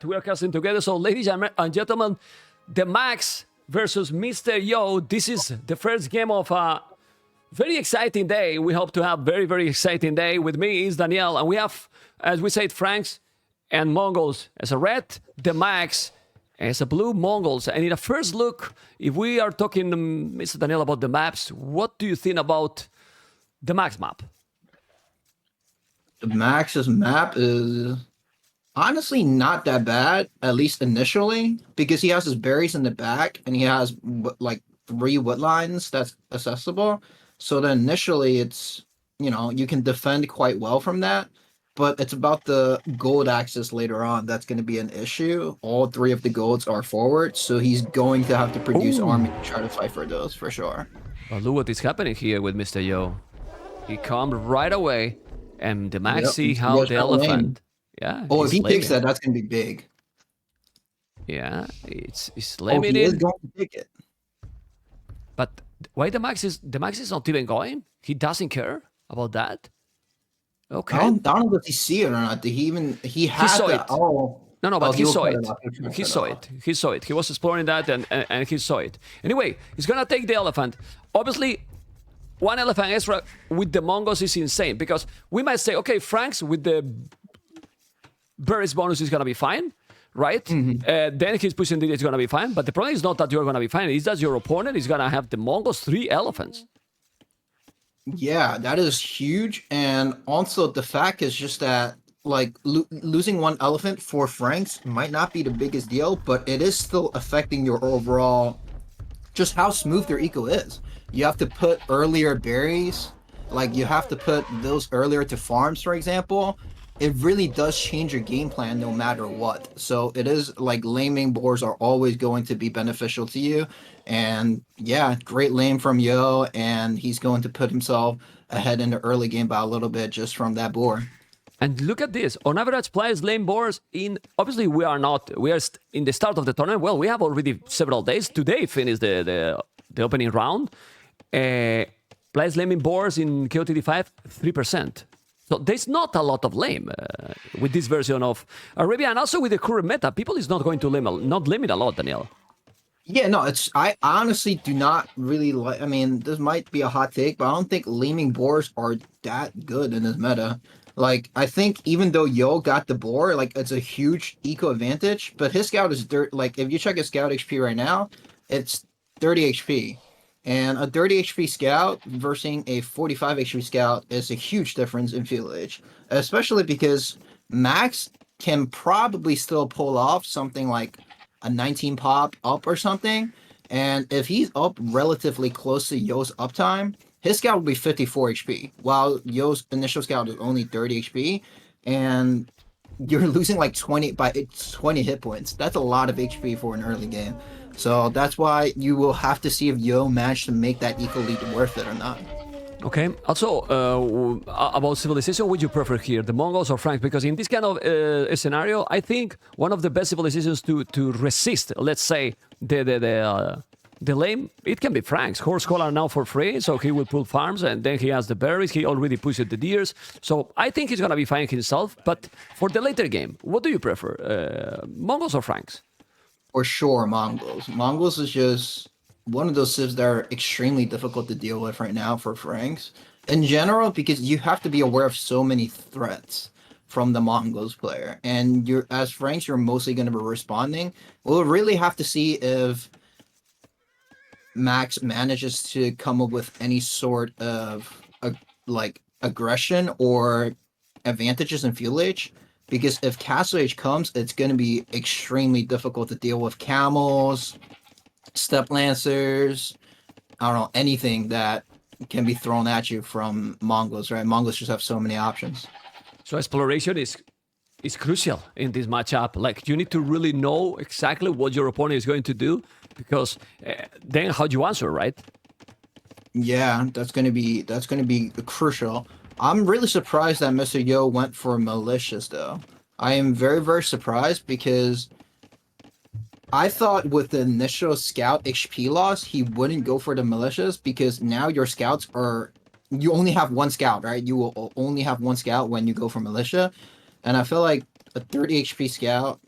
We are casting together. So, ladies and gentlemen, TheMax versus MR.YO. This is the first game of a very exciting day. We hope to have very exciting day. With me is Daniel, and we have, as we said, Franks and Mongols as a red, TheMax as a blue Mongols. And in a first look, if we are talking, Mr. Daniel, about the maps, what do you think about the Max map? The Max's map is honestly not that bad, at least initially, because he has his berries in the back and he has like 3 wood lines that's accessible. So then initially it's, you can defend quite well from that. But it's about the gold axis later on that's going to be an issue. All 3 of the golds are forward, so he's going to have to produce army to try to fight for those for sure. But look what is happening here with MR.YO. He comes right away, and the Max see how the elephant. Yeah. Oh, if he takes that, that's going to be big. Yeah, it's limited. He is going to take it. But why the Max is not even going? He doesn't care about that. Okay. I don't know if he see it or not. Did he saw it. Oh. No, but he saw it. He saw it. He saw it. He was exploring that and he saw it. Anyway, he's gonna take the elephant. Obviously, 1 elephant extra with the Mongols is insane, because we might say, okay, Franks with the berries bonus is gonna be fine, right? Then he's pushing it's gonna be fine. But the problem is not that you're gonna be fine, it's that your opponent is gonna have the Mongols 3 elephants. Yeah, that is huge. And also the fact is just that like losing 1 elephant for Franks might not be the biggest deal, but it is still affecting your overall, just how smooth your eco is. You have to put earlier berries, like you have to put those earlier to farms, for example. It really does change your game plan no matter what. So it is like laming boars are always going to be beneficial to you. And yeah, great lane from Yo, and he's going to put himself ahead in the early game by a little bit just from that boar. And look at this. On average, players lane boars in... Obviously, we are in the start of the tournament. Well, we have already several days. Today finished the opening round. Players laming boars in KOTD 5, 3%. So there's not a lot of lame with this version of Arabia, and also with the current meta, people is not going to limit a lot, Daniel. Yeah, no, I honestly do not really like. I mean, this might be a hot take, but I don't think laming boars are that good in this meta. Like, I think even though Yo got the boar, like it's a huge eco advantage, but his scout is like if you check his scout HP right now, it's 30 HP. And a 30 HP scout versus a 45 HP scout is a huge difference in fieldage, especially because Max can probably still pull off something like a 19 pop up or something. And if he's up relatively close to Yo's uptime, his scout will be 54 HP, while Yo's initial scout is only 30 HP. And you're losing like 20 hit points. That's a lot of HP for an early game. So that's why you will have to see if Yo managed to make that eco lead worth it or not. Okay. Also, about civilization, would you prefer here, the Mongols or Franks? Because in this kind of scenario, I think one of the best civilizations to resist, let's say, the lame, it can be Franks. Horse collar now for free, so he will pull farms, and then he has the berries. He already pushed the deers, so I think he's gonna be fine himself. But for the later game, what do you prefer, Mongols or Franks? For sure, Mongols. Mongols is just one of those civs that are extremely difficult to deal with right now for Franks. In general, because you have to be aware of so many threats from the Mongols player. And as Franks, you're mostly going to be responding. We'll really have to see if Max manages to come up with any sort of aggression or advantages in fieldage. Because if Castle Age comes, it's going to be extremely difficult to deal with camels, step lancers, I don't know, anything that can be thrown at you from Mongols, right? Mongols just have so many options. So exploration is crucial in this matchup. Like, you need to really know exactly what your opponent is going to do, because then how do you answer, right? Yeah, that's going to be crucial. I'm really surprised that MR.YO went for malicious, though. I am very surprised, because I thought with the initial scout HP loss, he wouldn't go for the malicious, because now your scouts are... You only have 1 scout, right? You will only have 1 scout when you go for militia. And I feel like a 30 HP scout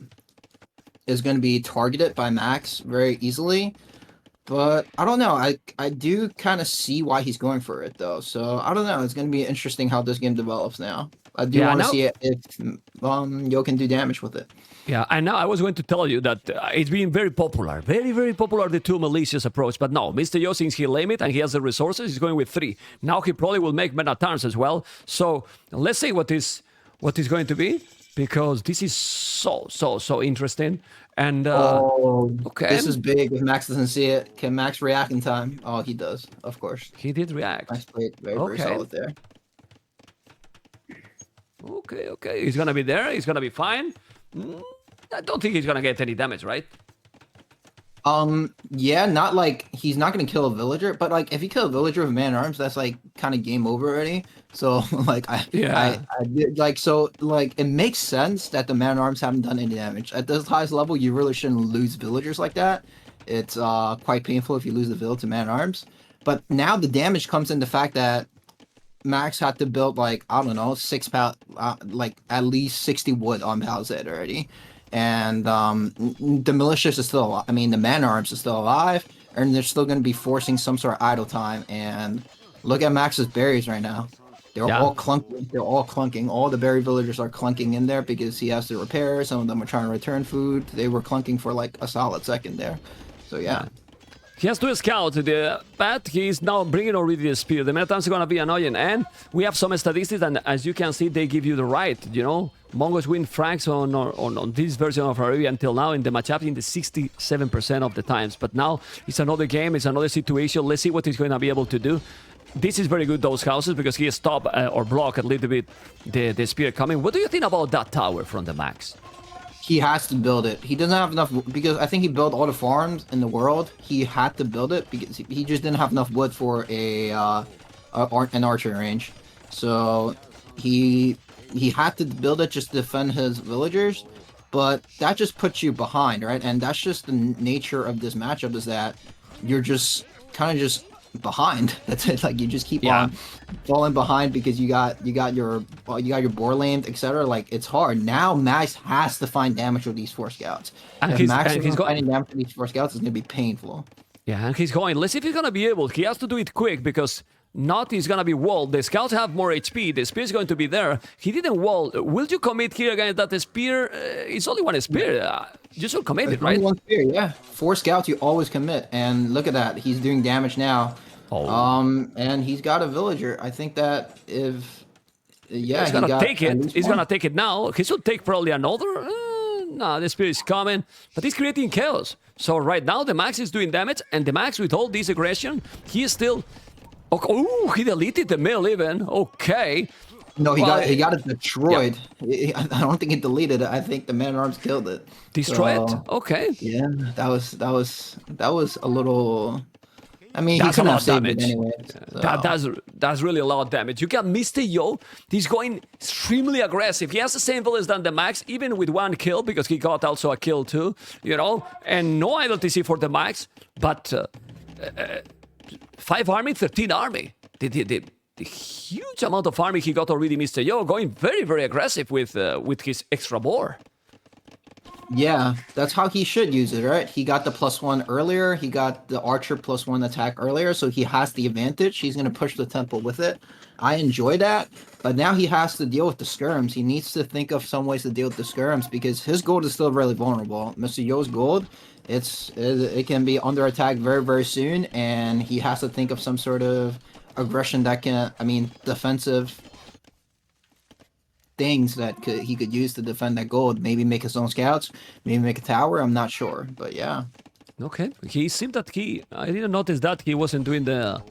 is going to be targeted by Max very easily. But I don't know. I do kind of see why he's going for it though. So I don't know. It's going to be interesting how this game develops now. I do Yeah, want to now see it if Yo can do damage with it. Yeah, and now I was going to tell you that it's been very popular, very, very popular, the two malicious approach. But no, MR.YO, since he limit and he has the resources, he's going with 3. Now he probably will make meta turns as well. So let's see what is going to be, because this is so interesting. And okay, This is big. If Max doesn't see it, can Max react in time? Oh, he does, of course. he did react. Max played very solid there. Okay, he's gonna be there. He's gonna be fine. I don't think he's gonna get any damage, right? Yeah, not like he's not gonna kill a villager, but like if you kill a villager with man-at-arms, that's like kind of game over already. So like I did like so like it makes sense that the man-at-arms haven't done any damage at this highest level. You really shouldn't lose villagers like that. It's quite painful if you lose the village to man-at-arms. But now the damage comes in the fact that Max had to build like I don't know like at least 60 wood on Palisade already, and the malicious is still alive. I mean the man-at-arms is still alive, and they're still going to be forcing some sort of idle time. And look at Max's berries right now; they're all clunking. They're all clunking. All the berry villagers are clunking in there because he has to repair. Some of them are trying to return food. They were clunking for like a solid second there. So yeah. He has to scout the path. He's now bringing already the spear. The meta times are going to be annoying. And we have some statistics, and as you can see, they give you the right, you know. Mongols win frags on this version of Arabia until now in the matchup in the 67% of the times. But now it's another game, it's another situation. Let's see what he's going to be able to do. This is very good, those houses, because he stopped or blocked a little bit the spear coming. What do you think about that tower from TheMax? He has to build it. He doesn't have enough because I think he built all the farms in the world. He had to build it because he just didn't have enough wood for an archery range. So he had to build it just to defend his villagers. But that just puts you behind, right? And that's just the nature of this matchup, is that you're just kind of just behind. That's it. Like you just keep on falling behind because you got your boar lamed, etc. Like it's hard. Now Max has to find damage with these 4 scouts. And if Max is finding damage with these 4 scouts, it's gonna be painful. Yeah, and he's going. Let's see if he's gonna be able. He has to do it quick because not is gonna be walled. The scouts have more HP. The spear is going to be there. He didn't wall. Will you commit here against that? The spear it's only one spear. You should commit it, right? Only 1 spear, yeah. 4 scouts, you always commit. And look at that. He's doing damage now. And he's got a villager. I think that if he's gonna take it. He's gonna take it now. He should take probably another. No, the spear is coming, but he's creating chaos. So right now TheMax is doing damage, and TheMax with all this aggression, he is still. Oh, he deleted the mill even. Okay. No, he got it destroyed. Yeah. I don't think he deleted it. I think the man-at-arms killed it. Destroy it. Okay. Yeah, that was a little. I mean, that's he a lot of damage. Anyway, so. That's really a lot of damage. You got MR.YO. He's going extremely aggressive. He has the same village than TheMax, even with 1 kill, because he got also a kill too, you know, and no idle TC for TheMax, but 5 army, 13 army. The huge amount of army he got already. MR.YO going very, very aggressive with his extra boar. Yeah, that's how he should use it, right? He got the +1 earlier. He got the archer +1 attack earlier, so he has the advantage. He's going to push the temple with it. I enjoy that, but now he has to deal with the skirms. He needs to think of some ways to deal with the skirms because his gold is still really vulnerable. MR.YO's gold, it can be under attack very, very soon, and he has to think of some sort of aggression that can, I mean, defensive things that he could use to defend that gold. Maybe make his own scouts, maybe make a tower. I'm not sure, but yeah. Okay, he seemed that I didn't notice that he wasn't doing the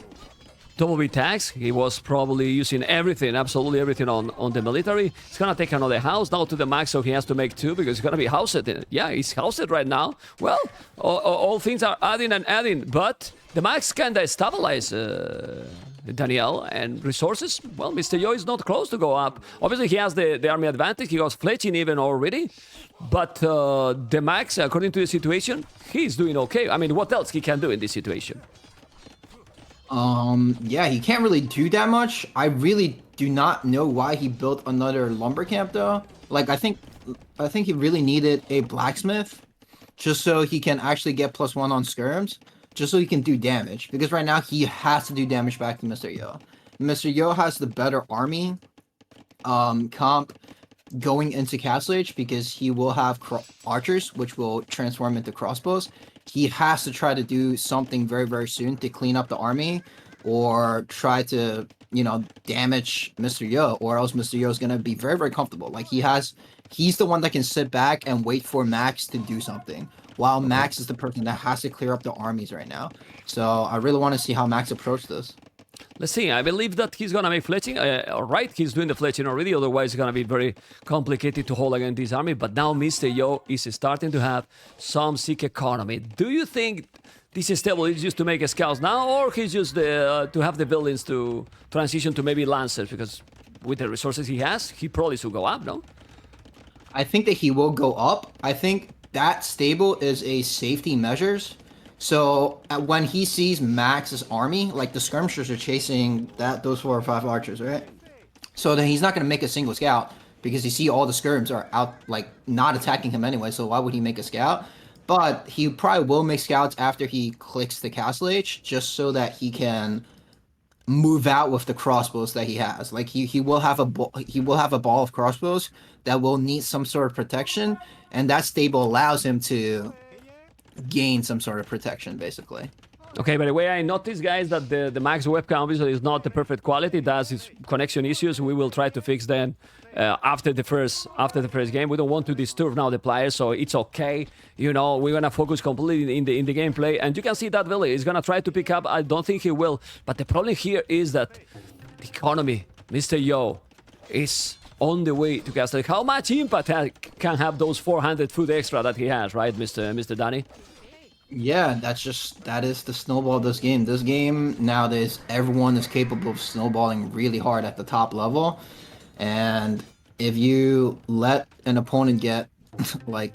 double B tags. He was probably using everything, absolutely everything on the military. He's gonna take another house now to TheMax, so he has to make 2 because he's gonna be housed. Yeah, he's housed right now. Well, all things are adding and adding, but TheMax kinda stabilize Daniel and resources. Well, MR.YO is not close to go up. Obviously, he has the army advantage. He was fletching even already. But TheMax, according to the situation, he's doing okay. I mean, what else he can do in this situation? Yeah, he can't really do that much. I really do not know why he built another lumber camp though. Like, I think he really needed a blacksmith. just so he can actually get +1 on skirms, just so he can do damage. Because right now he has to do damage back to Mr. Yo. Mr. Yo has the better army comp going into Castle Age because he will have archers, which will transform into crossbows. He has to try to do something very, very soon to clean up the army or try to, damage Mr. Yo, or else Mr. Yo is going to be very, very comfortable. Like, he's the one that can sit back and wait for Max to do something, while Max is the person that has to clear up the armies right now. So I really want to see how Max approaches this. Let's see. I believe that he's gonna make fletching. Right, he's doing the fletching already. Otherwise, it's gonna be very complicated to hold against this army. But now Mr. Yo is starting to have some sick economy. Do you think this is stable? Is just to make scouts now, or he's just to have the buildings to transition to maybe lancers? Because with the resources he has, he probably should go up. No. I think that he will go up. I think that stable is a safety measures. So when he sees Max's army, like the skirmishers are chasing those 4 or 5 archers, right? So then he's not going to make a single scout because you see all the skirms are out, like not attacking him anyway. So why would he make a scout? But he probably will make scouts after he clicks the Castle Age, just so that he can move out with the crossbows that he has. Like he will have a ball of crossbows that will need some sort of protection, and that stable allows him to gain some sort of protection, basically. Okay, by the way, I noticed, guys, that the Max webcam obviously is not the perfect quality. It has its connection issues. We will try to fix them after the first game. We don't want to disturb now the players, so it's okay. We're gonna focus completely in the gameplay, and you can see that Vili is gonna try to pick up. I don't think he will, but the problem here is that the economy, Mr. Yo, is on the way to Castle. How much impact can have those 400 food extra that he has, right, Mr. Danny? Yeah, that is the snowball of this game. This game nowadays, everyone is capable of snowballing really hard at the top level, and if you let an opponent get like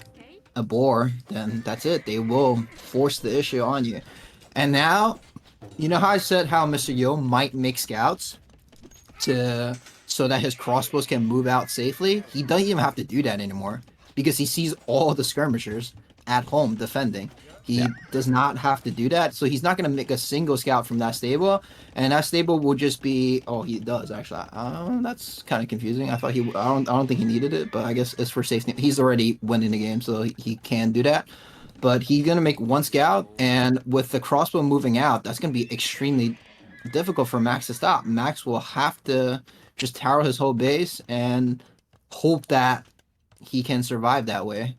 a boar, then that's it. They will force the issue on you. And now, you know how I said how Mr. Yo might make scouts so that his crossbows can move out safely? He doesn't even have to do that anymore because he sees all the skirmishers at home defending. He does not have to do that, so he's not going to make a single scout from that stable, and that stable will just be. Oh, he does actually. That's kind of confusing. I thought I don't think he needed it, but I guess it's for safety. He's already winning the game, so he can do that. But he's going to make 1 scout, and with the crossbow moving out, that's going to be extremely difficult for Max to stop. Max will have to just tower his whole base and hope that he can survive that way.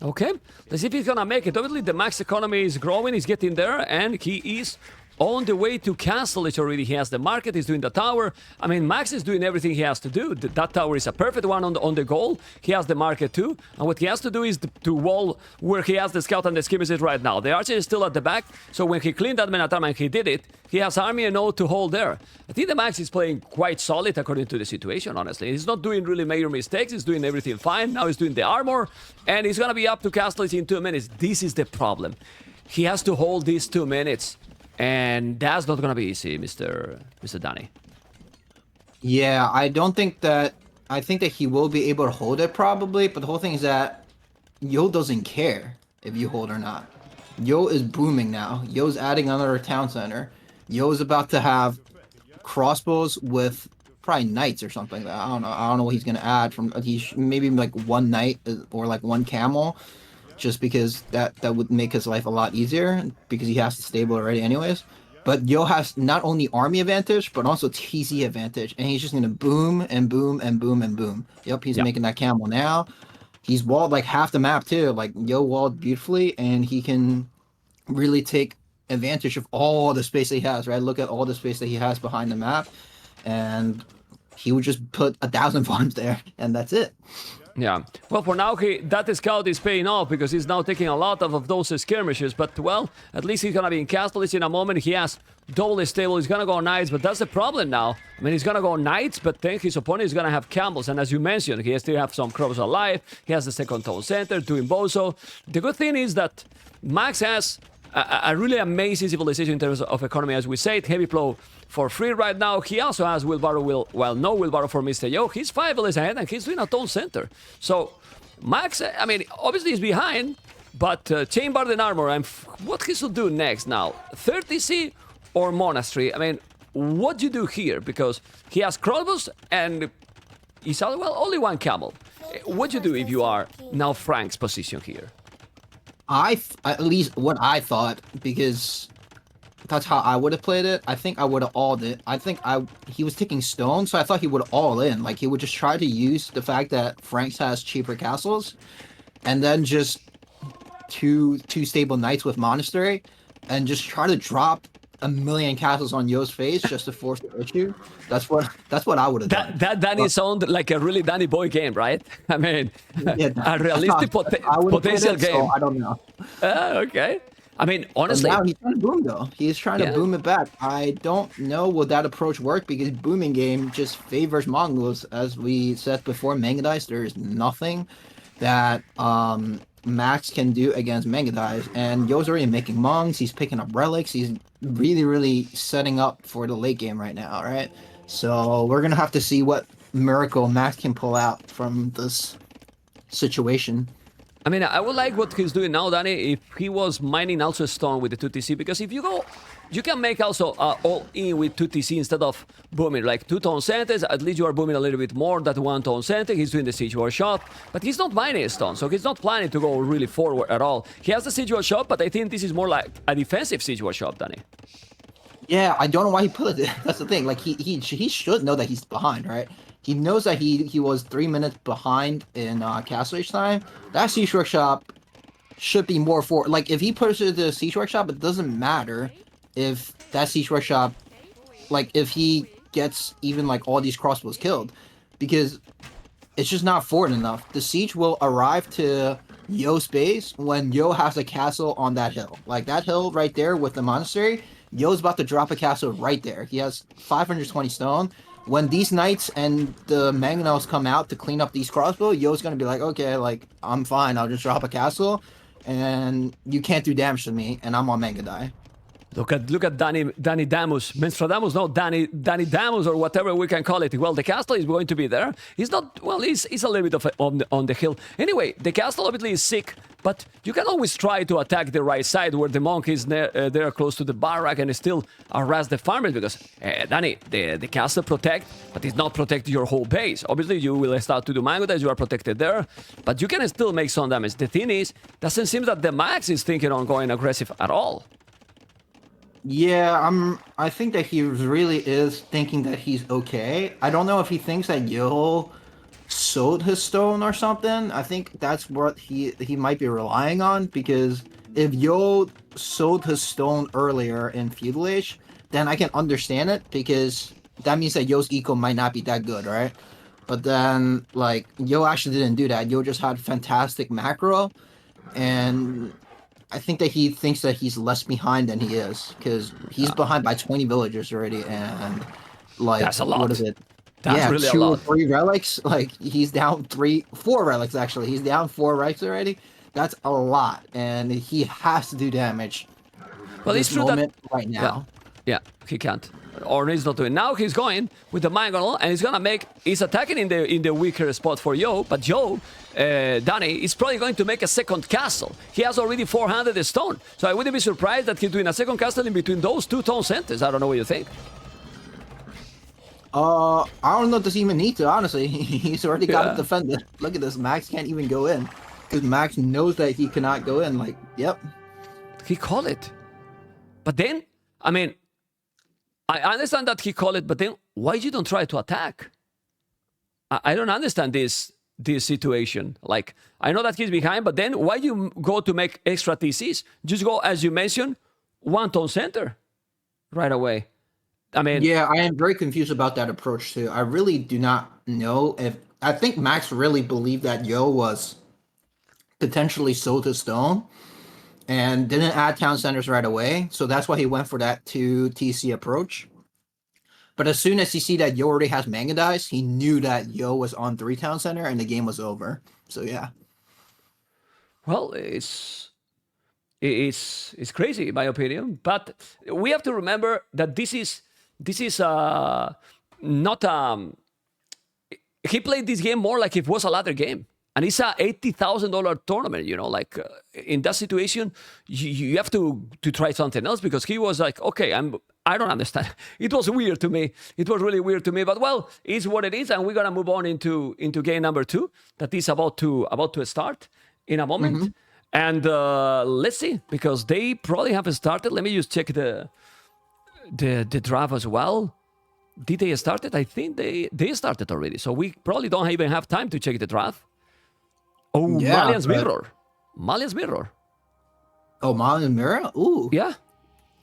Okay, let's see if he's gonna make it. Obviously, the Max economy is growing, he's getting there, and he is on the way to Castle Age already. He has the market, he's doing the tower. I mean, Max is doing everything he has to do. That tower is a perfect one on the goal. He has the market too, and what he has to do is to wall where he has the scout and the skirmishes right now. The archer is still at the back, so when he cleaned that Menatam and he did it, he has army and node to hold there. I think the Max is playing quite solid according to the situation, honestly. He's not doing really major mistakes, he's doing everything fine. Now he's doing the armor, and he's gonna be up to Castle Age in 2 minutes. This is the problem. He has to hold these 2 minutes. And that's not gonna be easy, Mr. Danny. Yeah, I think that he will be able to hold it probably, but the whole thing is that Yo doesn't care if you hold or not. Yo is booming now. Yo's adding another town center. Yo's about to have crossbows with probably knights or something. I don't know what he's gonna add from. Maybe like 1 knight or like 1 camel. Just because that would make his life a lot easier because he has the stable already anyways. But Yo has not only army advantage, but also TC advantage, and he's just going to boom and boom and boom and boom. Yep, he's making that camel now. He's walled like half the map too. Like Yo walled beautifully, and he can really take advantage of all the space that he has, right? Look at all the space that he has behind the map, and he would just put 1,000 farms there, and that's it. Yeah, well, for now, that scout is paying off because he's now taking a lot of those skirmishes. But, well, at least he's going to be in Castle Age in a moment. He has double stable. He's going to go knights, but that's the problem now. I mean, he's going to go knights, but then his opponent is going to have camels. And as you mentioned, he still have some crops alive. He has the second town center doing bozo. The good thing is that Max has a really amazing civilization in terms of economy, as we said. Heavy flow for free right now. He also has wheelbarrow, well, no wheelbarrow for Mr. Yo. He's 5 villas ahead, and he's doing a town center. So, Max, I mean, obviously he's behind, But Chain Bard and Armor, and what he should do next now? 30C or Monastery? I mean, what do you do here? Because he has crossbows and he's well, only one camel. What do you do if you are now Frank's position here? At least what I thought, because that's how I would have played it. I think I would have alled it. I think he was taking stone, so I thought he would all in. Like, he would just try to use the fact that Frank's has cheaper castles, and then just two stable knights with monastery, and just try to drop a million castles on Yo's face just to force the issue. That's what I would have done. That Danny sounded like a really Danny boy game, right? I mean, yeah, a realistic potential game. So I don't know. Okay. I mean, honestly, now he's trying to boom though. He's trying to boom it back. I don't know will that approach work because booming game just favors Mongols. As we said before, Mangadice, there is nothing that Max can do against Mangadice. And Yo's already making Mongs. He's picking up relics. He's really setting up for the late game right now, right? So we're gonna have to see what miracle Max can pull out from this situation. I mean, I would like what he's doing now, Danny, if he was mining also stone with the 2TC, because if you go, you can make also all in with 2TC instead of booming, like 2-tone centers, at least you are booming a little bit more than 1-tone center. He's doing the siege war shot, but he's not mining stone, so he's not planning to go really forward at all. He has the siege war shot, but I think this is more like a defensive siege war shot, Danny. Yeah, I don't know why he put it. That's the thing. Like, he should know that he's behind, right? He knows that he was 3 minutes behind in Castle Age time. That Siege Workshop should be more for... Like, if he pushes the Siege Workshop, it doesn't matter if that Siege Workshop... Like, if he gets even, like, all these crossbows killed. Because it's just not forward enough. The Siege will arrive to Yo's base when Yo has a castle on that hill. Like, that hill right there with the monastery... Yo's about to drop a castle right there. He has 520 stone. When these knights and the mangonels come out to clean up these crossbow, Yo's gonna be like, okay, like, I'm fine. I'll just drop a castle, and you can't do damage to me, and I'm on Mangadai. Look at Danny Damus, Menstradamus, no, Danny Damus, or whatever we can call it. Well, the castle is going to be there. He's not, well, he's a little bit of on the hill. Anyway, the castle obviously is sick, but you can always try to attack the right side where the monk is there close to the barrack and still harass the farmers because, Danny, the castle protect, but it's not protect your whole base. Obviously, you will start to do mango as you are protected there, but you can still make some damage. The thing is, doesn't seem that TheMax is thinking on going aggressive at all. Yeah, I think that he really is thinking that he's okay. I don't know if he thinks that Yo sold his stone or something. I think that's what he might be relying on, because if Yo sold his stone earlier in Feudal Age, then I can understand it, because that means that Yo's eco might not be that good, right? But then, like, Yo actually didn't do that. Yo just had fantastic macro, and I think that he thinks that he's less behind than he is, because he's behind by 20 villagers already, and like, that's a lot. What is it? That's really 2 a or lot. 3 relics. Like, he's down 4 relics actually. He's down 4 relics already. That's a lot, and he has to do damage. Well, it's true that right now. Yeah, he can't. Or he's not doing. Now he's going with the mangonel, and he's gonna make. He's attacking in the weaker spot for Yo, but Yo, Danny, is probably going to make a second castle. He has already 400 stone, so I wouldn't be surprised that he's doing a second castle in between those 2-tone centers. I don't know what you think. I don't know if this even need to, honestly. He's already got it defended. Look at this. Max can't even go in, because Max knows that he cannot go in. Like, yep. He called it. But then, I mean, I understand that he called it, but then why you don't try to attack? I don't understand this situation. Like, I know that he's behind, but then why you go to make extra TCs? Just go, as you mentioned, 1-tone center right away. I mean, yeah, I am very confused about that approach too. I really do not know if I think Max really believed that Yo was potentially sold his stone and didn't add town centers right away. So that's why he went for that 2 TC approach. But as soon as he see that Yo already has Mangadice, he knew that Yo was on 3 town center and the game was over. So yeah. Well, it's crazy in my opinion, but we have to remember that this is not he played this game more like it was a ladder game. And it's a $80,000 tournament, you know, like in that situation, you have to try something else because he was like, okay, I don't understand. It was weird to me. It was really weird to me, but well, it's what it is. And we're going to move on into game number 2 that is about to start in a moment. And let's see, because they probably haven't started. Let me just check the draft as well. Did they start it? I think they started already. So we probably don't even have time to check the draft. Oh, Yeah, Malian's Mirror. Malian's Mirror. Oh, Malian's Mirror? Ooh. Yeah.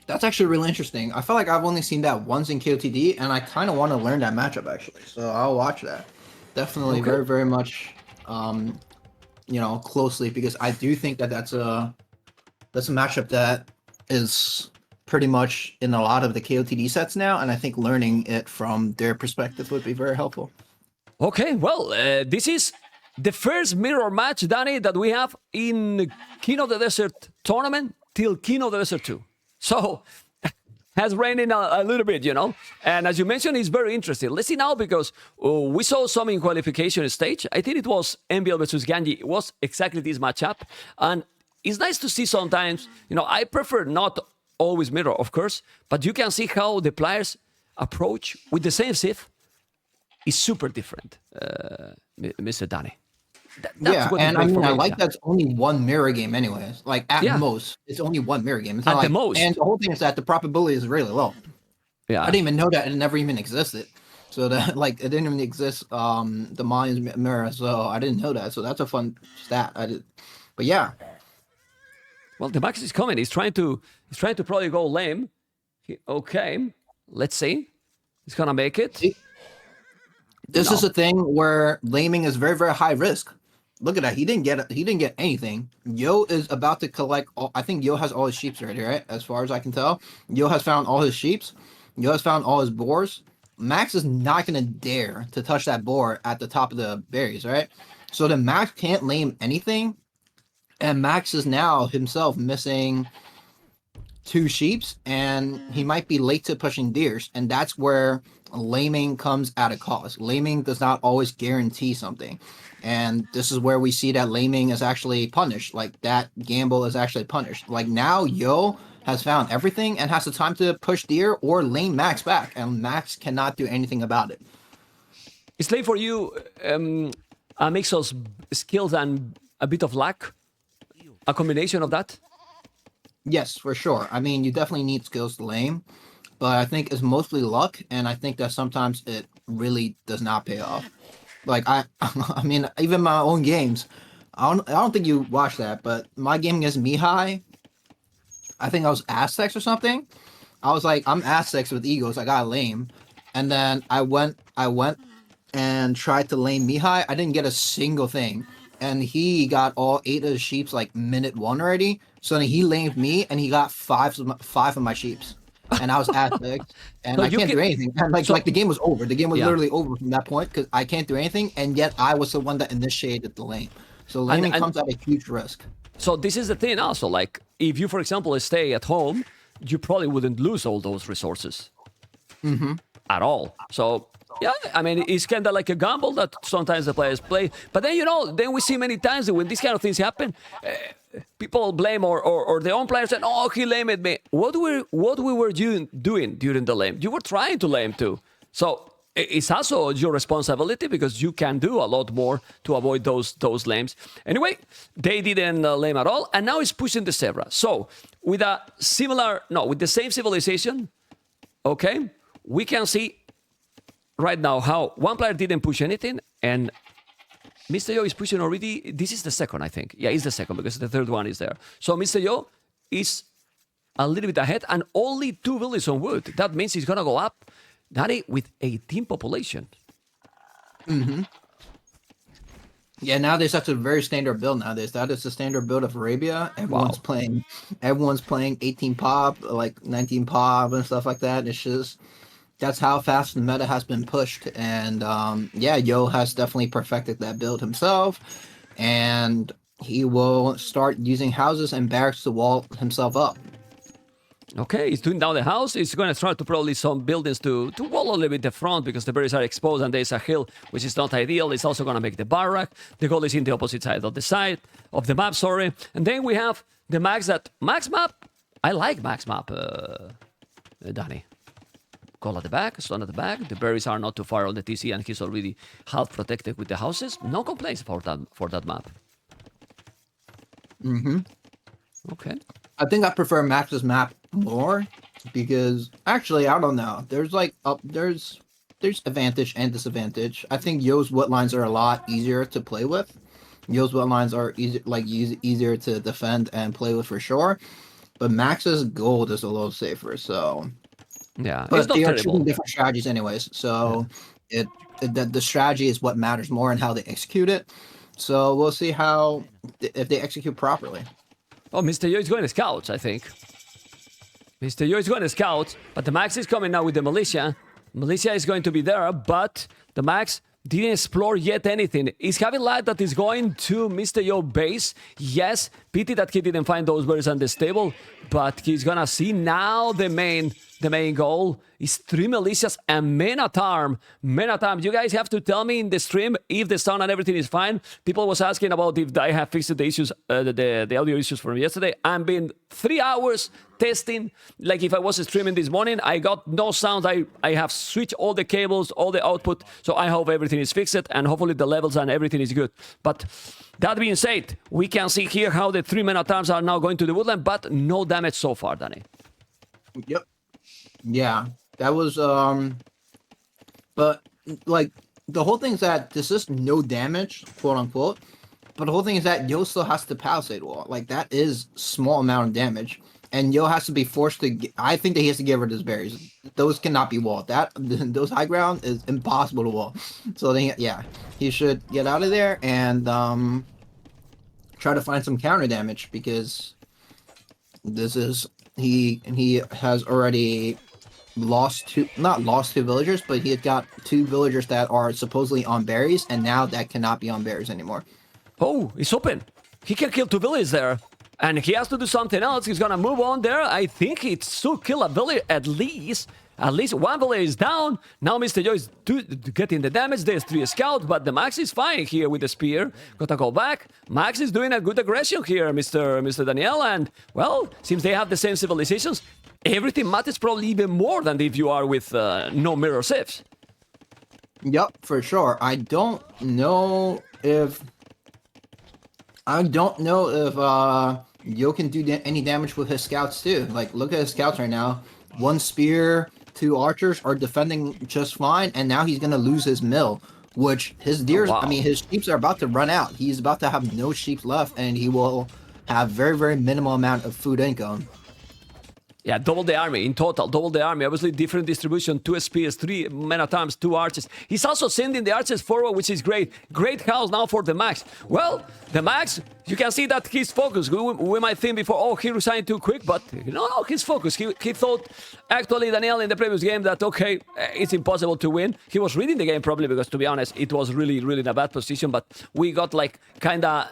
That's actually really interesting. I feel like I've only seen that once in KOTD, and I kind of want to learn that matchup, actually. So I'll watch that. Definitely very, very much, you know, closely, because I do think that that's a matchup that is pretty much in a lot of the KOTD sets now, and I think learning it from their perspective would be very helpful. Okay, well, this is the first mirror match, Danny, that we have in King of the Desert tournament till King of the Desert 2. So, has raining a little bit, you know. And as you mentioned, it's very interesting. Let's see now, because we saw some in qualification stage. I think it was MBL versus Ganji. It was exactly this matchup. And it's nice to see sometimes, you know, I prefer not always mirror, of course, but you can see how the players approach with the same Sith is super different, Mr. Danny. Yeah, and I mean, I like that's only one mirror game anyways. Like, at most, it's only one mirror game. It's not at like, the most. And the whole thing is that the probability is really low. Yeah. I didn't even know that it never even existed. So that, like, it didn't even exist, the Malian's Mirror, so I didn't know that. So that's a fun stat. But yeah. Well, TheMax is coming. He's trying to probably go lame. Okay, let's see. He's gonna make it. This is a thing where laming is very, very high risk. Look at that. He didn't get anything. Yo is about to collect I think Yo has all his sheeps already, right? As far as I can tell. Yo has found all his sheeps. Yo has found all his boars. Max is not gonna dare to touch that boar at the top of the berries, right? So then Max can't lame anything. And Max is now himself missing 2 sheeps, and he might be late to pushing deers, and that's where laming comes at a cost. Laming does not always guarantee something, and this is where we see that laming is actually punished. Like, that gamble is actually punished. Like, now Yo has found everything and has the time to push deer or lame Max back, and Max cannot do anything about it. Is late for you a mix of skills and a bit of luck? A combination of that? Yes, for sure. I mean, you definitely need skills to lame, but I think it's mostly luck, and I think that sometimes it really does not pay off. Like, I mean, even my own games, I don't think you watched that, but my game against Mihai, I think I was Aztecs or something. I was like, I'm Aztecs with Eagles, I got lame, and then I went and tried to lame Mihai. I didn't get a single thing. And he got all 8 of his sheeps like minute 1 already. So then he lamed me, and he got 5 of my sheeps. And I was Aztec, and So I can't do anything. And like the game was over. The game was Yeah. literally over from that point, because I can't do anything. And yet I was the one that initiated the lame. So laming comes at a huge risk. So this is the thing also. Like, if you, for example, stay at home, you probably wouldn't lose all those resources at all. So yeah, I mean, it's kind of like a gamble that sometimes the players play. But then, you know, then we see many times that when these kind of things happen, people blame or their own players say, "Oh, he lamed me." What we were doing during the lame? You were trying to lame too. So it's also your responsibility, because you can do a lot more to avoid those lames. Anyway, they didn't lame at all, and now it's pushing the zebra. So with the same civilization, okay, we can see right now how one player didn't push anything, and Mr. Yo is pushing already. This is the second, I think. Yeah, it's the second, because the third one is there. So Mr. Yo is a little bit ahead, and only 2 villages on wood. That means he's going to go up, Daddy, with 18 population. Yeah, nowadays that's a very standard build nowadays. That is the standard build of Arabia. Everyone's playing 18 pop, like 19 pop and stuff like that. It's just, that's how fast the meta has been pushed. And yeah, Yo has definitely perfected that build himself. And he will start using houses and barracks to wall himself up. Okay, he's doing down the house. He's going to try to probably some buildings to wall a little bit the front because the berries are exposed and there's a hill, which is not ideal. It's also going to make the barrack. The goal is in the opposite side of the map, sorry. And then we have the Max Max map. I like Max map, Danny. Goal at the back, stone at the back. The berries are not too far on the TC and he's already half protected with the houses. No complaints for that map. Mm-hmm. Okay. I think I prefer Max's map more because actually I don't know. There's like there's advantage and disadvantage. I think Yo's wood lines are a lot easier to play with. Yo's wood lines are easier to defend and play with for sure. But Max's gold is a little safer, so yeah. But It's not they are terrible. choosing different strategies anyways. So the strategy is what matters more and how they execute it. So we'll see if they execute properly. Oh, MR.YO is going to scouts, I think. MR.YO is going to scouts, but the Max is coming now with the militia. Militia is going to be there, but the Max didn't explore yet anything. Is having light that is going to MR.YO base. Yes, pity that he didn't find those birds on the stable, but he's gonna see now the main goal is 3 militias and men at arm. Men at arm. You guys have to tell me in the stream if the sound and everything is fine. People was asking about if I have fixed the issues, the audio issues from yesterday. I've been 3 hours testing. Like if I was streaming this morning, I got no sounds. I have switched all the cables, all the output. So I hope everything is fixed and hopefully the levels and everything is good. But that being said, we can see here how the 3 men at arms are now going to the woodland, but no damage so far, Danny. Yep. Yeah, that was but like the whole thing is that this is no damage, quote unquote. But the whole thing is that Yo still has to palisade wall. Like that is small amount of damage, and Yo has to be forced to. I think that he has to get rid of his berries. Those cannot be walled. Those high ground is impossible to wall. So then, yeah, he should get out of there and try to find some counter damage because this is he has already not lost two villagers, but he had got 2 villagers that are supposedly on berries, and now that cannot be on berries anymore. Oh, it's open. He can kill 2 villagers there. And he has to do something else. He's gonna move on there. I think he should kill a villager at least. At least 1 villager is down. Now MR.YO is getting the damage. There's 3 scouts, but the Max is fine here with the spear. Gotta go back. Max is doing a good aggression here, Mr. Daniel. And, well, since they have the same civilizations, everything matters probably even more than if you are with no mirror sieves. Yep, for sure. I don't know if Yo can do any damage with his scouts too. Like, look at his scouts right now. 1 spear, 2 archers are defending just fine, and now he's gonna lose his mill, which his deers, wow. I mean, his sheeps are about to run out. He's about to have no sheep left, and he will have very, very minimal amount of food income. Yeah, double the army in total, double the army. Obviously, different distribution, 2 spears, 3 men at arms, 2 archers. He's also sending the archers forward, which is great. Great house now for the Max. Well, the Max, you can see that he's focused. We might think before, oh, he resigned too quick, but no, he's focused. He thought, actually, Daniel, in the previous game that, okay, it's impossible to win. He was reading the game probably because, to be honest, it was really, really in a bad position, but we got like kind of...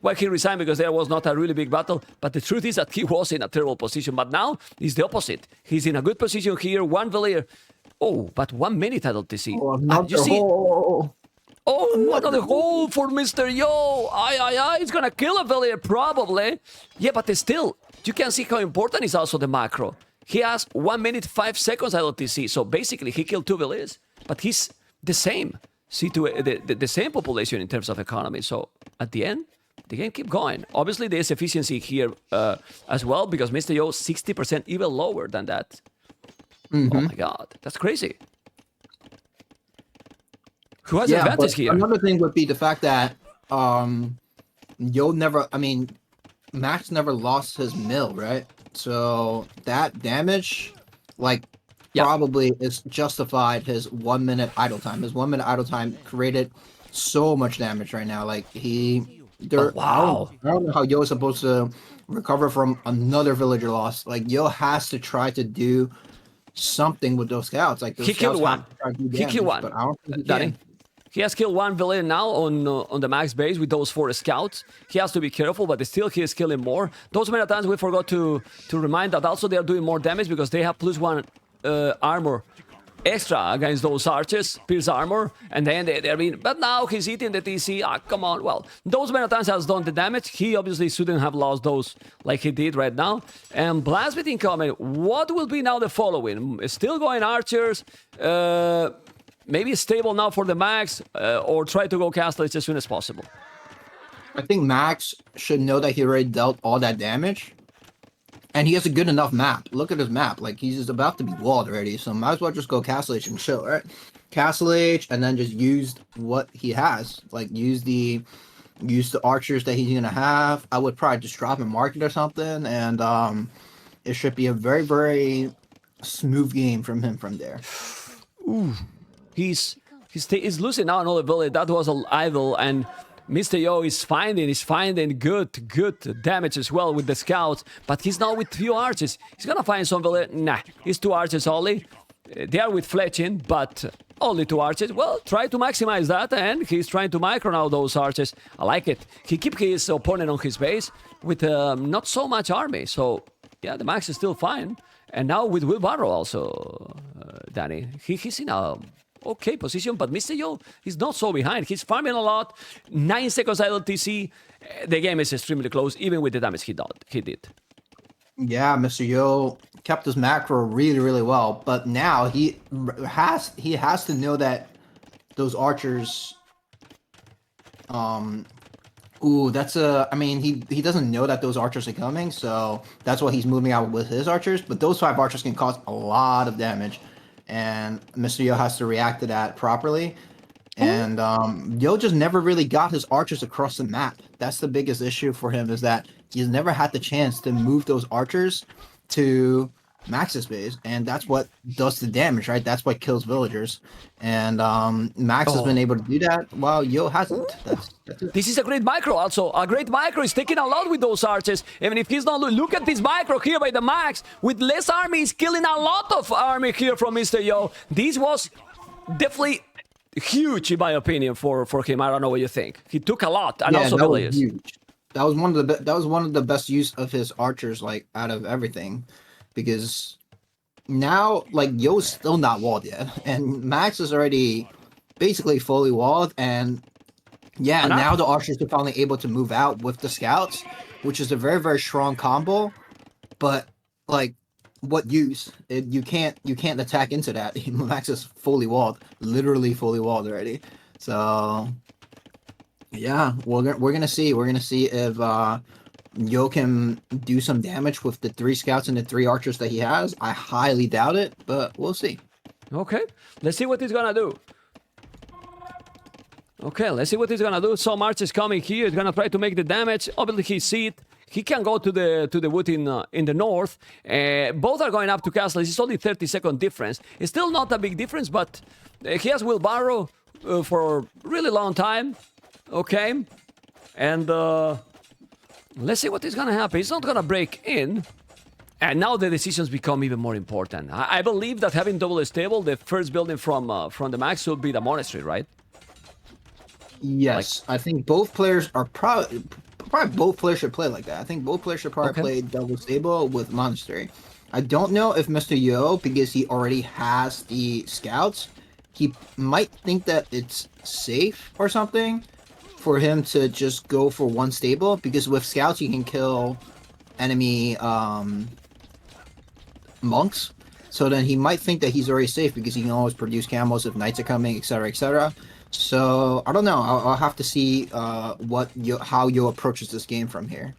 Well, he resigned because there was not a really big battle, but the truth is that he was in a terrible position. But now, it's the opposite. He's in a good position here, 1 villager. Oh, but 1 minute at LTC. Oh, not you the see? whole... Oh, another hole for MR.YO. Aye. He's going to kill a villager, probably. Yeah, but still, you can see how important is also the macro. He has 1 minute, 5 seconds at LTC. So basically, he killed 2 villagers, but he's the same. See, the same population in terms of economy. So at the end, the game keep going. Obviously, there's efficiency here as well because MR.YO 60% even lower than that. Mm-hmm. Oh my god, that's crazy. Who has advantage here? Another thing would be the fact that Yo never, I mean, Max never lost his mill, right? So that damage, like, probably is justified his 1 minute idle time. His 1 minute idle time created so much damage right now. Like, wow. I don't know how Yo is supposed to recover from another villager loss. Like, Yo has to try to do something with those scouts. Like, those he scouts killed 1. He killed 1. But I don't think he can. He has killed one villain now on the max base with those 4 scouts. He has to be careful, but still he is killing more. Those many times we forgot to remind that also they are doing more damage because they have +1 armor extra against those archers, pierce armor, and then they're being... But now he's eating the TC. Ah, come on. Well, those many times has done the damage. He obviously shouldn't have lost those like he did right now. And blast with incoming. What will be now the following? Still going archers. Maybe stable now for the Max, or try to go Castlage as soon as possible. I think Max should know that he already dealt all that damage. And he has a good enough map. Look at his map. Like, he's just about to be walled already. So might as well just go Castle Age and chill, right? Castle Age, and then just use what he has. Like, use the archers that he's going to have. I would probably just drop and market or something. And it should be a very, very smooth game from him from there. Ooh. He's losing now another village. That was an idol, and MR.YO is finding good damage as well with the scouts, but he's now with few archers. He's gonna find some village. Nah, he's 2 archers only. They are with fletching, but only 2 archers. Well, try to maximize that, and he's trying to micro now those archers. I like it. He keep his opponent on his base with not so much army. So yeah, the Max is still fine. And now with wheelbarrow also, Danny. He's in a okay position, but MR.YO is not so behind. He's farming a lot. 9 seconds idle TC. The game is extremely close, even with the damage he did. Yeah, MR.YO kept his macro really, really well, but now he has to know that those archers. Ooh, that's a. I mean, he doesn't know that those archers are coming, so that's why he's moving out with his archers. But those 5 archers can cause a lot of damage. And MR.YO has to react to that properly. And Yo just never really got his archers across the map. That's the biggest issue for him, is that he's never had the chance to move those archers to Max's base. And that's what does the damage, right? That's what kills villagers. And Max has been able to do that, while Yo hasn't. That's it. This is a great micro also. A great micro is taking a lot with those archers. Even if he's not... Look at this micro here by the Max. With less army, he's killing a lot of army here from MR.YO. This was definitely huge, in my opinion, for him. I don't know what you think. He took a lot, and also that was villagers. huge. That was one of the best use of his archers, like, out of everything. Because now, like, Yo's still not walled yet. And Max is already basically fully walled, and yeah, now the archers are finally able to move out with the scouts, which is a very, very strong combo. But like, what use? You can't attack into that. Max is fully walled, literally fully walled already. So yeah, we're gonna see. We're gonna see if Yo can do some damage with the 3 scouts and the 3 archers that he has. I highly doubt it, but we'll see. Okay, let's see what he's gonna do. Okay, let's see what he's gonna do. Some archers coming here. He's gonna try to make the damage. Obviously, he see it. He can go to the wood in the north. Both are going up to castle. It's only 30-second difference. It's still not a big difference, but he has wheelbarrow for a really long time. Okay, and let's see what is gonna happen. He's not gonna break in. And now the decisions become even more important. I believe that having double stable, the first building from the Max will be the monastery, right? Yes, I think both players are probably both players should play like that. I think both players should probably play double stable with monastery. I don't know if MR.YO, because he already has the scouts, he might think that it's safe or something for him to just go for 1 stable, because with scouts you can kill enemy monks. So then he might think that he's already safe because he can always produce camos if knights are coming, etc., etc. So I don't know. I'll have to see how Yo approaches this game from here.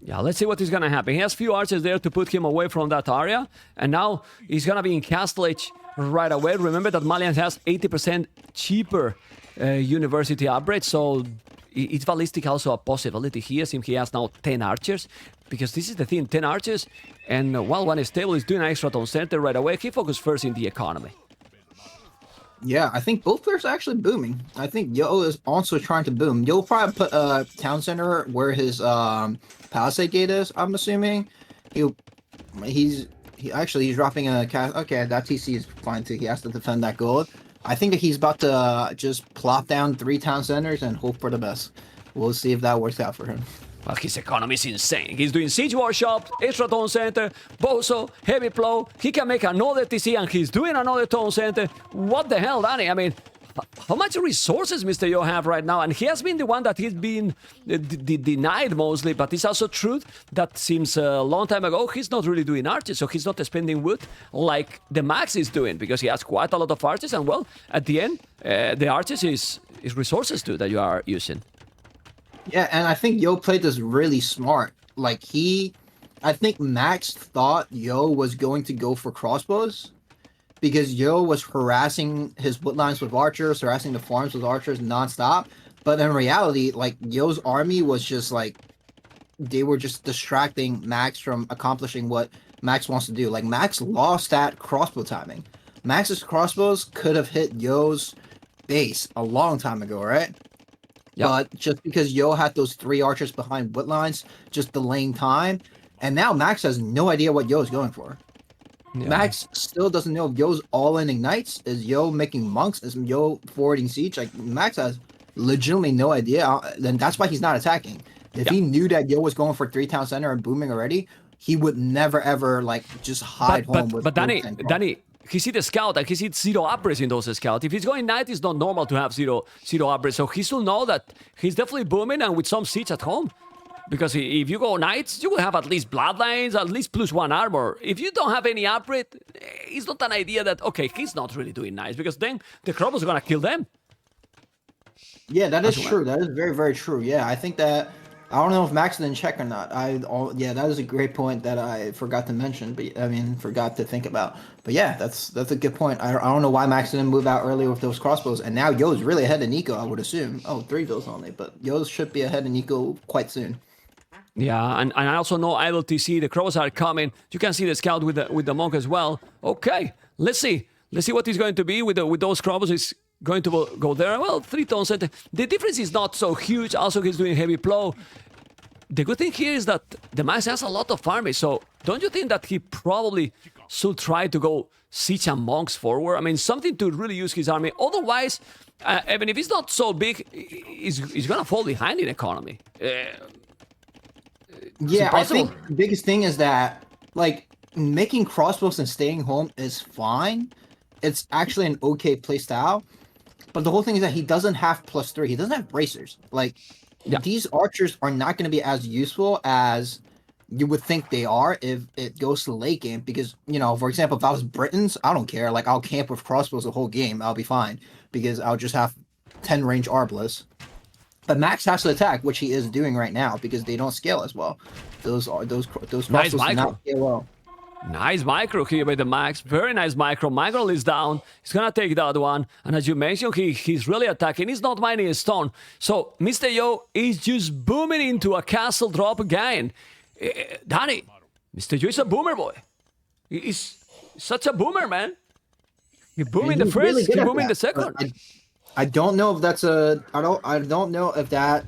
Yeah, let's see what is gonna happen. He has few archers there to put him away from that area, and now he's gonna be in Castle Age right away. Remember that Malian has 80% cheaper university upgrade, so it's ballistic also a possibility here, since he has now 10 archers, because this is the thing, 10 archers, and while one is stable, he's doing an extra on center right away. He focused first in the economy. Yeah, I think both players are actually booming. I think Yo is also trying to boom. Yo probably put a town center where his palisade gate is, I'm assuming. He's dropping a cast. Okay, that TC is fine too. He has to defend that gold. I think that he's about to just plop down 3 town centers and hope for the best. We'll see if that works out for him. Well, his economy is insane. He's doing Siege Workshop, extra Tone Center, Bozo, Heavy Plow. He can make another TC and he's doing another Tone Center. What the hell, Danny? I mean, how much resources Mr. Yo have right now? And he has been the one that he's been denied mostly, but it's also true that seems a long time ago he's not really doing arches, so he's not spending wood like TheMax is doing because he has quite a lot of arches, and well, at the end, the arches is resources too that you are using. Yeah, and I think Yo played this really smart. Like I think Max thought Yo was going to go for crossbows because Yo was harassing his woodlines with archers, harassing the farms with archers nonstop. But in reality, like Yo's army was just like they were just distracting Max from accomplishing what Max wants to do. Like Max lost that crossbow timing. Max's crossbows could have hit Yo's base a long time ago, right? Yep. But just because Yo had those 3 archers behind woodlines, just delaying time, and now Max has no idea what Yo is going for. Yeah. Max still doesn't know if Yo's all-in ignites, is Yo making monks, is Yo forwarding siege. Like Max has legitimately no idea. Then that's why he's not attacking. If he knew that Yo was going for 3 town center and booming already, he would never ever like just hide home with. But Danny. He see the scout and he sees 0 upgrades in those scouts. If he's going night, it's not normal to have zero upgrades. So he should know that he's definitely booming and with some siege at home. Because if you go knights, you will have at least bloodlines, at least +1 armor. If you don't have any upgrade, it's not an idea that, okay, he's not really doing nice. Because then the Crobos are going to kill them. Yeah, that is true. That is very, very true. Yeah, I think that... I don't know if Max didn't check or not. Yeah, that is a great point that I forgot to mention, but I mean, forgot to think about. But yeah, that's a good point. I don't know why Max didn't move out earlier with those crossbows, and now Yo's really ahead of Nico, I would assume. Oh, 3 vills only, but Yo should be ahead of Nico quite soon. Yeah, and I also know idle TC, the crows are coming. You can see the scout with the monk as well. Okay, let's see what he's going to be with those crows. He's going to go there. Well, 3 tons. The difference is not so huge. Also, he's doing heavy plow. The good thing here is that TheMax has a lot of armies, so don't you think that he probably should try to go siege and monks forward? I mean, something to really use his army. Otherwise, even if he's not so big, he's gonna fall behind in economy. Yeah, I think the biggest thing is that, like, making crossbows and staying home is fine. It's actually an okay playstyle. But the whole thing is that he doesn't have +3. He doesn't have bracers. Like, these archers are not going to be as useful as you would think they are if it goes to the late game. Because, you know, for example, if I was Britons, I don't care. Like, I'll camp with crossbows the whole game. I'll be fine. Because I'll just have 10 range arbalest. But Max has to attack, which he is doing right now, because they don't scale as well. Those crossbows nice do not scale well. Nice micro here by TheMax. Very nice micro. Micro is down. He's gonna take that one. And as you mentioned, he's really attacking. He's not mining a stone. So Mr. Yo is just booming into a castle drop again. Danny, Mr. Yo is a boomer boy. He's such a boomer, man. He booming the first, really he booming the second. I don't know if that's I don't know if that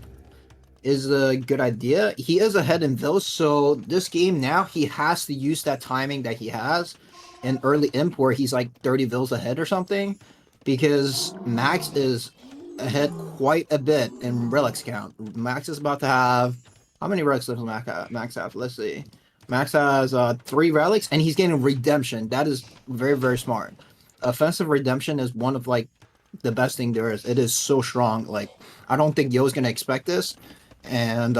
is a good idea. He is ahead in vills, so this game now he has to use that timing that he has in early imp where he's like 30 vills ahead or something, because Max is ahead quite a bit in relics count. Max is about to have how many relics does Max have? Let's see. Max has 3 relics and he's getting redemption. That is very, very smart. Offensive redemption is one of like the best thing there is. It is so strong. Like, I don't think Yo's gonna expect this. And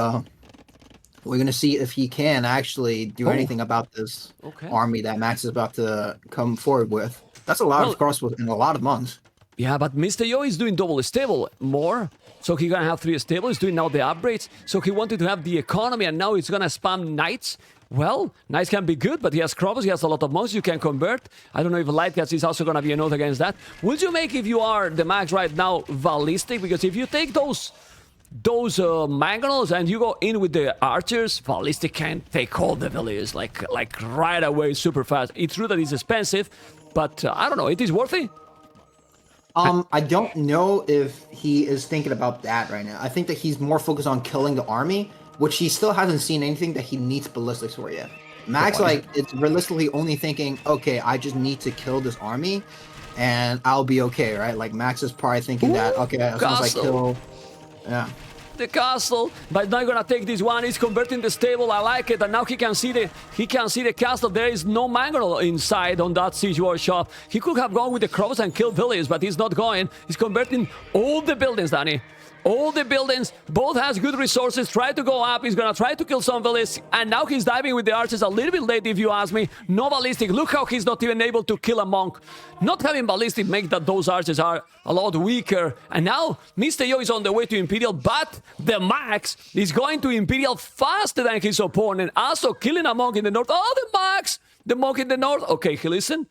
we're going to see if he can actually do anything about this army that Max is about to come forward with. That's a lot of crossbows in a lot of months. Yeah, but Mr. Yo is doing double stable more. So he's going to have 3 stable. He's doing now the upgrades. So he wanted to have the economy, and now he's going to spam knights. Well, knights can be good, but he has crossbows. He has a lot of monks you can convert. I don't know if Lightcats is also going to be a note against that. Would you make, if you are TheMax right now, ballistic? Because if you take those mangonels and you go in with the archers, ballistic can take all the villages like right away, super fast. It's true that it's expensive, but I don't know, it is worth it. I don't know if he is thinking about that right now. I think that he's more focused on killing the army, which he still hasn't seen anything that he needs ballistics for yet. Max, like, it's realistically only thinking, okay, I just need to kill this army, and I'll be okay, right? Like, Max is probably thinking that, okay, as long as I kill... Yeah. The castle, but not gonna take this one. He's converting the stable. I like it, and now he can see the castle. There is no mango inside on that siege workshop. He could have gone with the crows and killed villages, but he's not going. He's converting all the buildings, Danny. All the buildings, both has good resources, try to go up, he's gonna try to kill some villages, and now he's diving with the archers a little bit late if you ask me. No ballistic, look how he's not even able to kill a monk. Not having ballistic make that those archers are a lot weaker, and now MR.YO is on the way to Imperial, but TheMax is going to Imperial faster than his opponent, also killing a monk in the north. Oh, TheMax! The monk in the north, okay, he listened.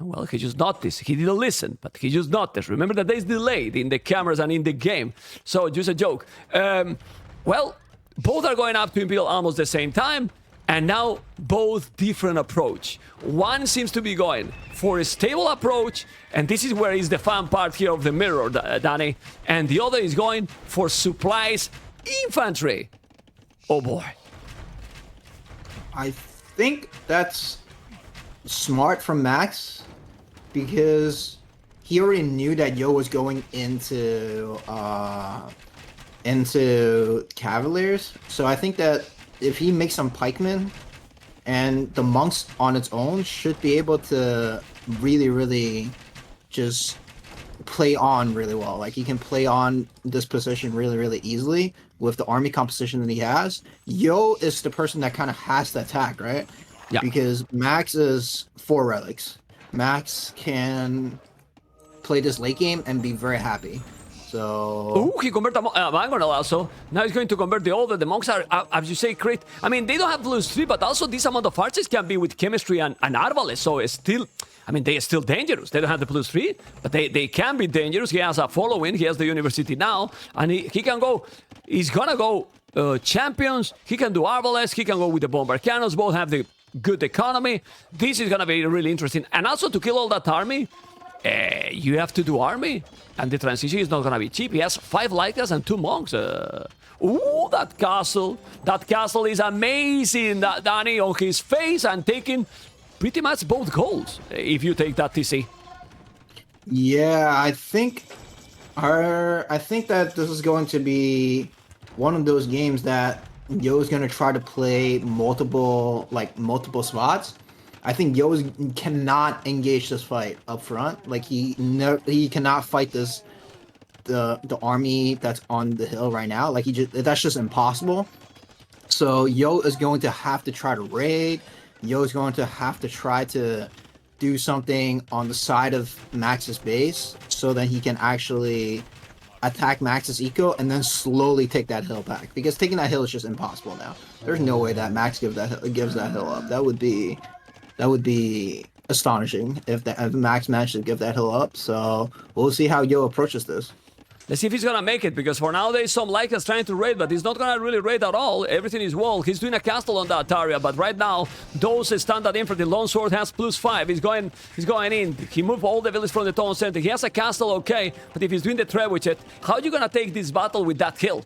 Well, he just noticed. He didn't listen, but he just noticed. Remember that there's delayed in the cameras and in the game. So, just a joke. Well, both are going up to Imperial almost the same time, and now both different approach. One seems to be going for a stable approach, and this is where is the fun part here of the mirror, Danny. And the other is going for supplies infantry. Oh boy. I think that's smart from Max, because he already knew that Yo was going into Cavaliers. So I think that if he makes some pikemen, and the monks on its own should be able to really just play on really well. Like, he can play on this position really easily with the army composition that he has. Yo is the person that kind of has to attack, right? Yeah. Because Max is 4 relics. Max can play this late game and be very happy. So... Oh, he converted a mangonel also. Now he's going to convert the other. The monks are, as you say, crit. I mean, they don't have +3, but also this amount of archers can be with chemistry and arbalest. So it's still... I mean, they are still dangerous. They don't have the +3, but they can be dangerous. He has a following. He has the university now. And he can go... He's gonna go champions. He can do arbalest. He can go with the bomber cannons. Both have the good economy. This is gonna be really interesting. And also to kill all that army, you have to do army, and the transition is not gonna be cheap. He has 5 Lycas and 2 monks. Ooh, that castle! That castle is amazing, Danny, on his face, and taking pretty much both goals if you take that TC. Yeah, I think that this is going to be one of those games that Yo is gonna try to play multiple spots. I think Yo cannot engage this fight up front. Like, he cannot fight the army that's on the hill right now. Like, that's just impossible. So Yo is going to have to try to raid. Yo is going to have to try to do something on the side of Max's base so that he can actually attack Max's eco and then slowly take that hill back, because taking that hill is just impossible now. There's no way that Max gives that hill up. That would be astonishing if Max managed to give that hill up. So we'll see how Yo approaches this. Let's see if he's gonna make it, because for now there's some Lycas trying to raid, but he's not gonna really raid at all. Everything is wall. He's doing a castle on that area, but right now those standard infantry, Longsword has +5. He's going in. He moved all the villages from the town center. He has a castle, okay, but if he's doing the trebuchet, how are you gonna take this battle with that hill,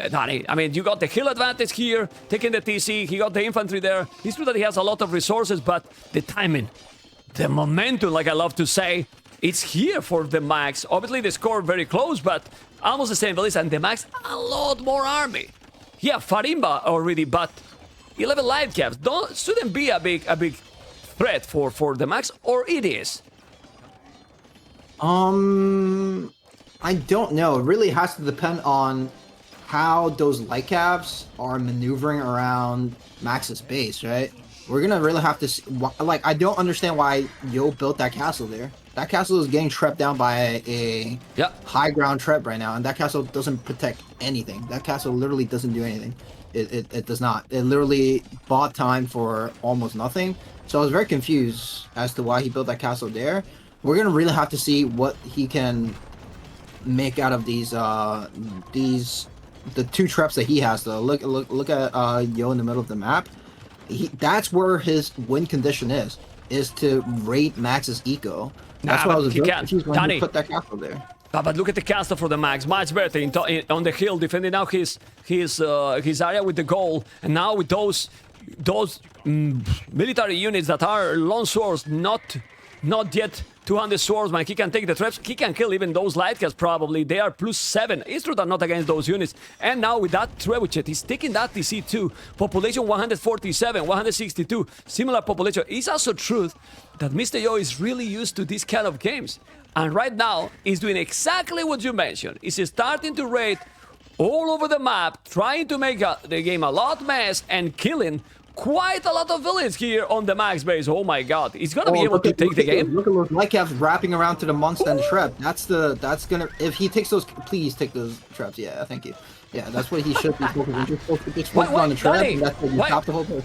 Danny? I mean, you got the hill advantage here, taking the TC. He got the infantry there. It's true that he has a lot of resources, but the timing, the momentum, like I love to say, it's here for TheMax. Obviously, the score very close, but almost the same village, and TheMax a lot more army. Yeah, Farimba already, but 11 light caps shouldn't be a big threat for TheMax, or it is. I don't know. It really has to depend on how those light caps are maneuvering around Max's base, right? We're gonna really have to see, like, I don't understand why Yo built that castle there. That castle is getting trapped down by a high ground trap right now, and that castle doesn't protect anything. That castle literally doesn't do anything. It does not. It literally bought time for almost nothing. So I was very confused as to why he built that castle there. We're gonna really have to see what he can make out of these the 2 traps that he has though. Look at Yo in the middle of the map. That's where his win condition is to raid Max's eco. That's why I was confused when he put that castle there. But look at the castle for TheMax, much better on the hill, defending now his area with the goal, and now with those military units that are long swords, not yet 200 swordsman. He can take the traps. He can kill even those light cats probably. They are +7. It's true that not against those units. And now with that trebuchet, he's taking that TC too. Population 147, 162. Similar population. It's also truth that MR.YO is really used to these kind of games. And right now, he's doing exactly what you mentioned. He's starting to raid all over the map, trying to make the game a lot mess and killing quite a lot of villains here on the Max base. Oh my god, he's gonna be able to take the game. Look at those light caps wrapping around to the monster and the trap. That's gonna, if he takes those, please take those traps. Yeah, thank you. Yeah, that's what he should be focusing. Just focus on the trap, and that's what you stop the whole place.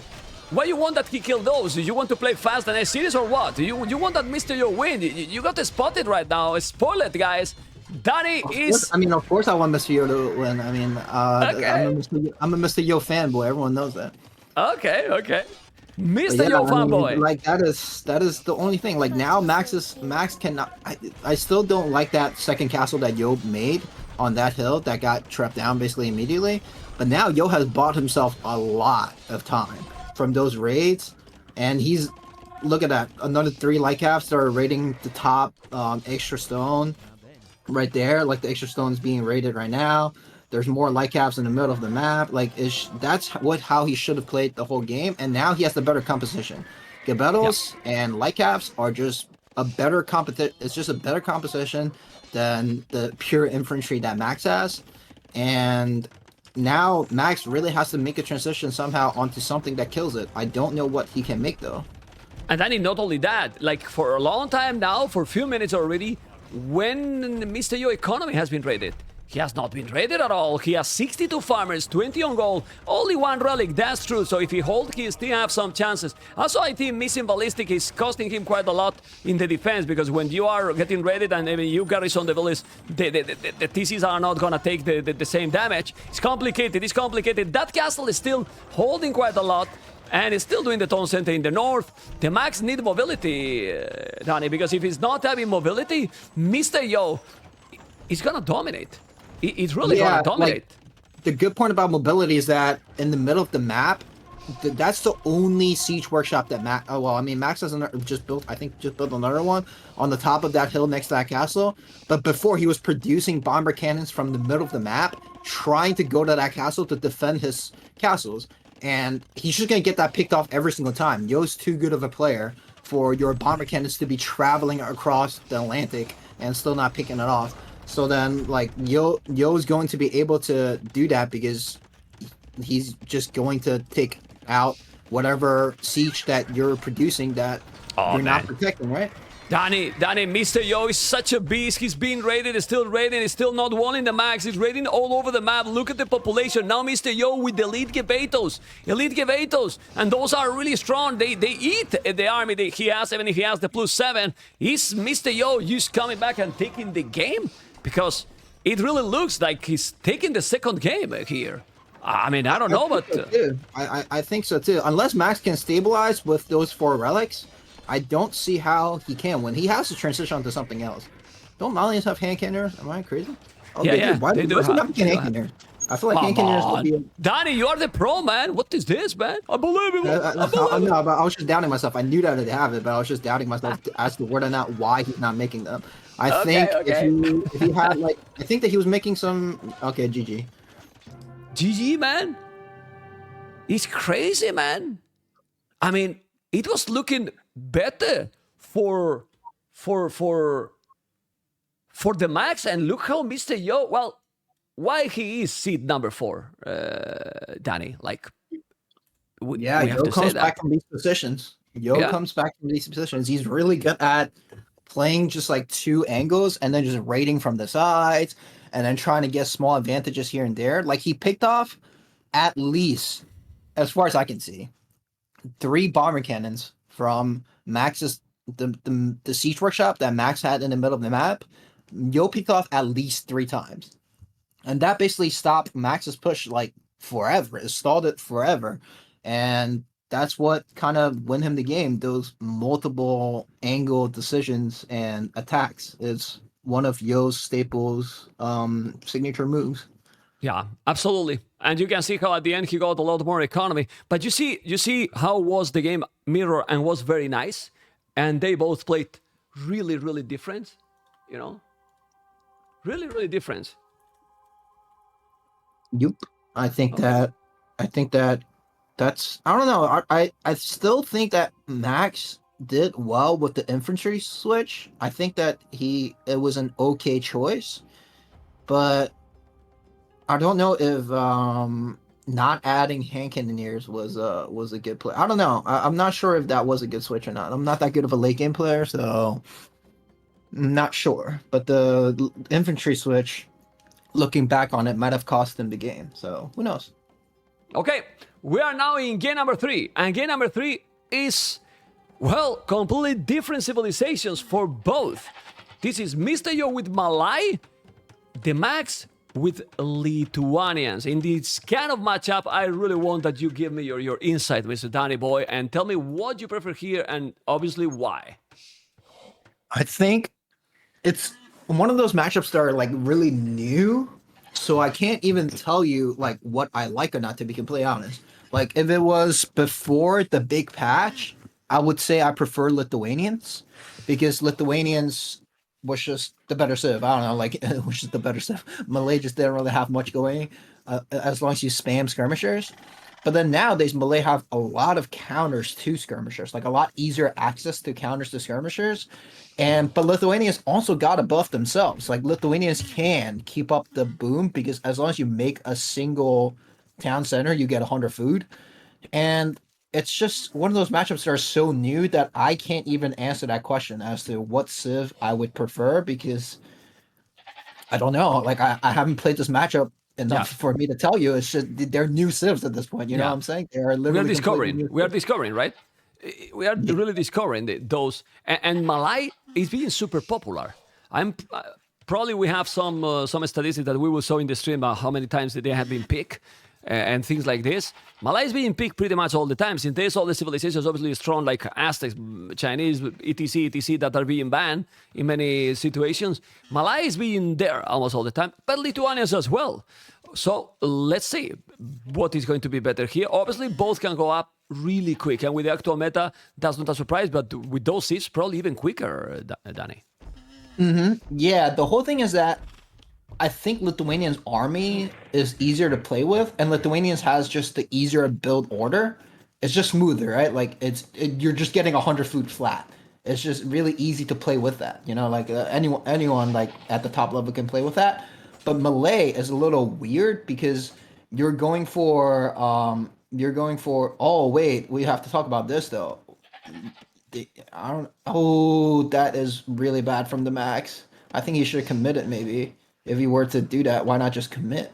Why you want that he kill those? You want to play fast and series or what? You want that MR.YO win? You got to spot it right now. Spoil it, guys. Danny is. I mean, of course, I want MR.YO to win. I mean, okay. I'm a MR.YO fanboy. Everyone knows that. Okay. I MR.YO fanboy. mean, like that is the only thing. Like now, Max cannot. I still don't like that second castle that Yo made on that hill that got trapped down basically immediately. But now Yo has bought himself a lot of time from those raids, and he's, look at that, another 3 light caps that are raiding the top extra stone right there. Like the extra stone is being raided right now. There's more light caps in the middle of the map. Like that's how he should have played the whole game, and now he has the better composition. Gabetos and light caps are just a better competition. It's just a better composition than the pure infantry that Max has, and now Max really has to make a transition somehow onto something that kills it. I don't know what he can make though. And then not only that, like for a long time now, for a few minutes already, when MR.YO economy has been raided, he has not been raided at all. He has 62 farmers, 20 on gold, only 1 relic, that's true. So if he holds, he still have some chances. Also, I think missing ballistic is costing him quite a lot in the defense, because when you are getting raided and you garrison the village, the TCs are not gonna take the same damage. It's complicated. That castle is still holding quite a lot, and it's still doing the town center in the north. The Max need mobility, Danny, because if he's not having mobility, MR.YO is gonna dominate. It's really gonna dominate. Like, the good point about mobility is that in the middle of the map, that's the only siege workshop that Max. Oh well, I mean Max has just built another one on the top of that hill next to that castle. But before, he was producing bomber cannons from the middle of the map, trying to go to that castle to defend his castles. And he's just gonna get that picked off every single time. Yo's too good of a player for your bomber cannons to be traveling across the Atlantic and still not picking it off. So then, like, Yo's going to be able to do that because he's just going to take out whatever siege that you're producing that you're not protecting, right? Danny, MR.YO is such a beast. He's being raided, he's still raiding, he's still not wanting the Max. He's raiding all over the map. Look at the population. Now MR.YO with the elite Gebetos. And those are really strong. They eat the army that he has, even if he has the +7. Is MR.YO just coming back and taking the game? Because it really looks like he's taking the second game here. I mean, I don't know, but... I think so too. Unless Max can stabilize with those 4 relics, I don't see how he can. When he has to transition onto something else. Don't Malians have hand cannons? Am I crazy? Oh, yeah, they do have hand cannons. I feel like hand cannons would be... Danny, you are the pro, man. What is this, man? Unbelievable. No, but I was just doubting myself. I knew that I'd have it, but I was just doubting myself as to whether or not why he's not making them. I think if he had, like, I think that he was making some... Okay, GG. GG, man. It's crazy, man. I mean, it was looking better for the Max, and look how MR.YO, well, why he is seed number 4, Danny. Like, we have Yo to comes say back that. from these positions. Comes back from these positions. He's really good at playing just like 2 angles and then just raiding from the sides and then trying to get small advantages here and there. Like, he picked off at least, as far as I can see, 3 bomber cannons from Max's the siege workshop that Max had in the middle of the map. Yo picked off at least 3 times, and that basically stopped Max's push like forever. It stalled it forever, and that's what kind of win him the game. Those multiple angle decisions and attacks is one of Yo's staples signature moves. Yeah, absolutely. And you can see how at the end he got a lot more economy. But you see how was the game mirror and was very nice, and they both played really, really different. You know, really, really different. Yep. I think Okay. that I think that that's I don't know. I still think that Max did well with the infantry switch. I think that it was an okay choice, but I don't know if not adding hand cannoneers was a good play. I don't know. I'm not sure if that was a good switch or not. I'm not that good of a late game player, so I'm not sure. But the infantry switch, looking back on it, might have cost him the game. So who knows? Okay, we are now in game number 3, and game number 3 is, well, completely different civilizations for both. This is MR.YO with Malay, TheMax with Lithuanians. In this kind of matchup, I really want that you give me your insight, Mr. Danny Boy, and tell me what you prefer here and obviously why. I think it's one of those matchups that are like really new, so I can't even tell you like what I like or not, to be completely honest. Like if it was before the big patch, I would say I prefer Lithuanians because Lithuanians was just the better civ. I don't know, like it was just the better civ. Malay just didn't really have much going, as long as you spam skirmishers. But then nowadays, Malay have a lot of counters to skirmishers, like a lot easier access to counters to skirmishers. But Lithuanians also got a buff themselves. Like Lithuanians can keep up the boom because as long as you make a single town center, you get 100 food. And it's just one of those matchups that are so new that I can't even answer that question as to what civ I would prefer because I don't know. Like I haven't played this matchup Yeah, enough for me to tell you. It's just they're new civs at this point. You know what yeah. I'm saying? They are We are literally completely discovering. new We are civs. discovering, right? We are Yeah. really discovering those. And Malay is being super popular. I'm probably we have some statistics that we will show in the stream about how many times they have been picked and things like this. Malay is being picked pretty much all the time. Since there's all the civilizations obviously strong like Aztecs, Chinese, etc., that are being banned in many situations. Malay is being there almost all the time, but Lithuanians as well. So let's see what is going to be better here. Obviously, both can go up really quick, and with the actual meta, that's not a surprise. But with those seeds, probably even quicker, Danny. Yeah, the whole thing is that I think Lithuanians army is easier to play with, and Lithuanians has just the easier build order. It's just smoother, right? Like you're just getting 100 food flat. It's just really easy to play with that. You know, like anyone like at the top level can play with that. But Malay is a little weird because you're going for. Oh wait, we have to talk about this though. I don't. Oh, that is really bad from the Max. I think he should have committed maybe. If he were to do that, why not just commit?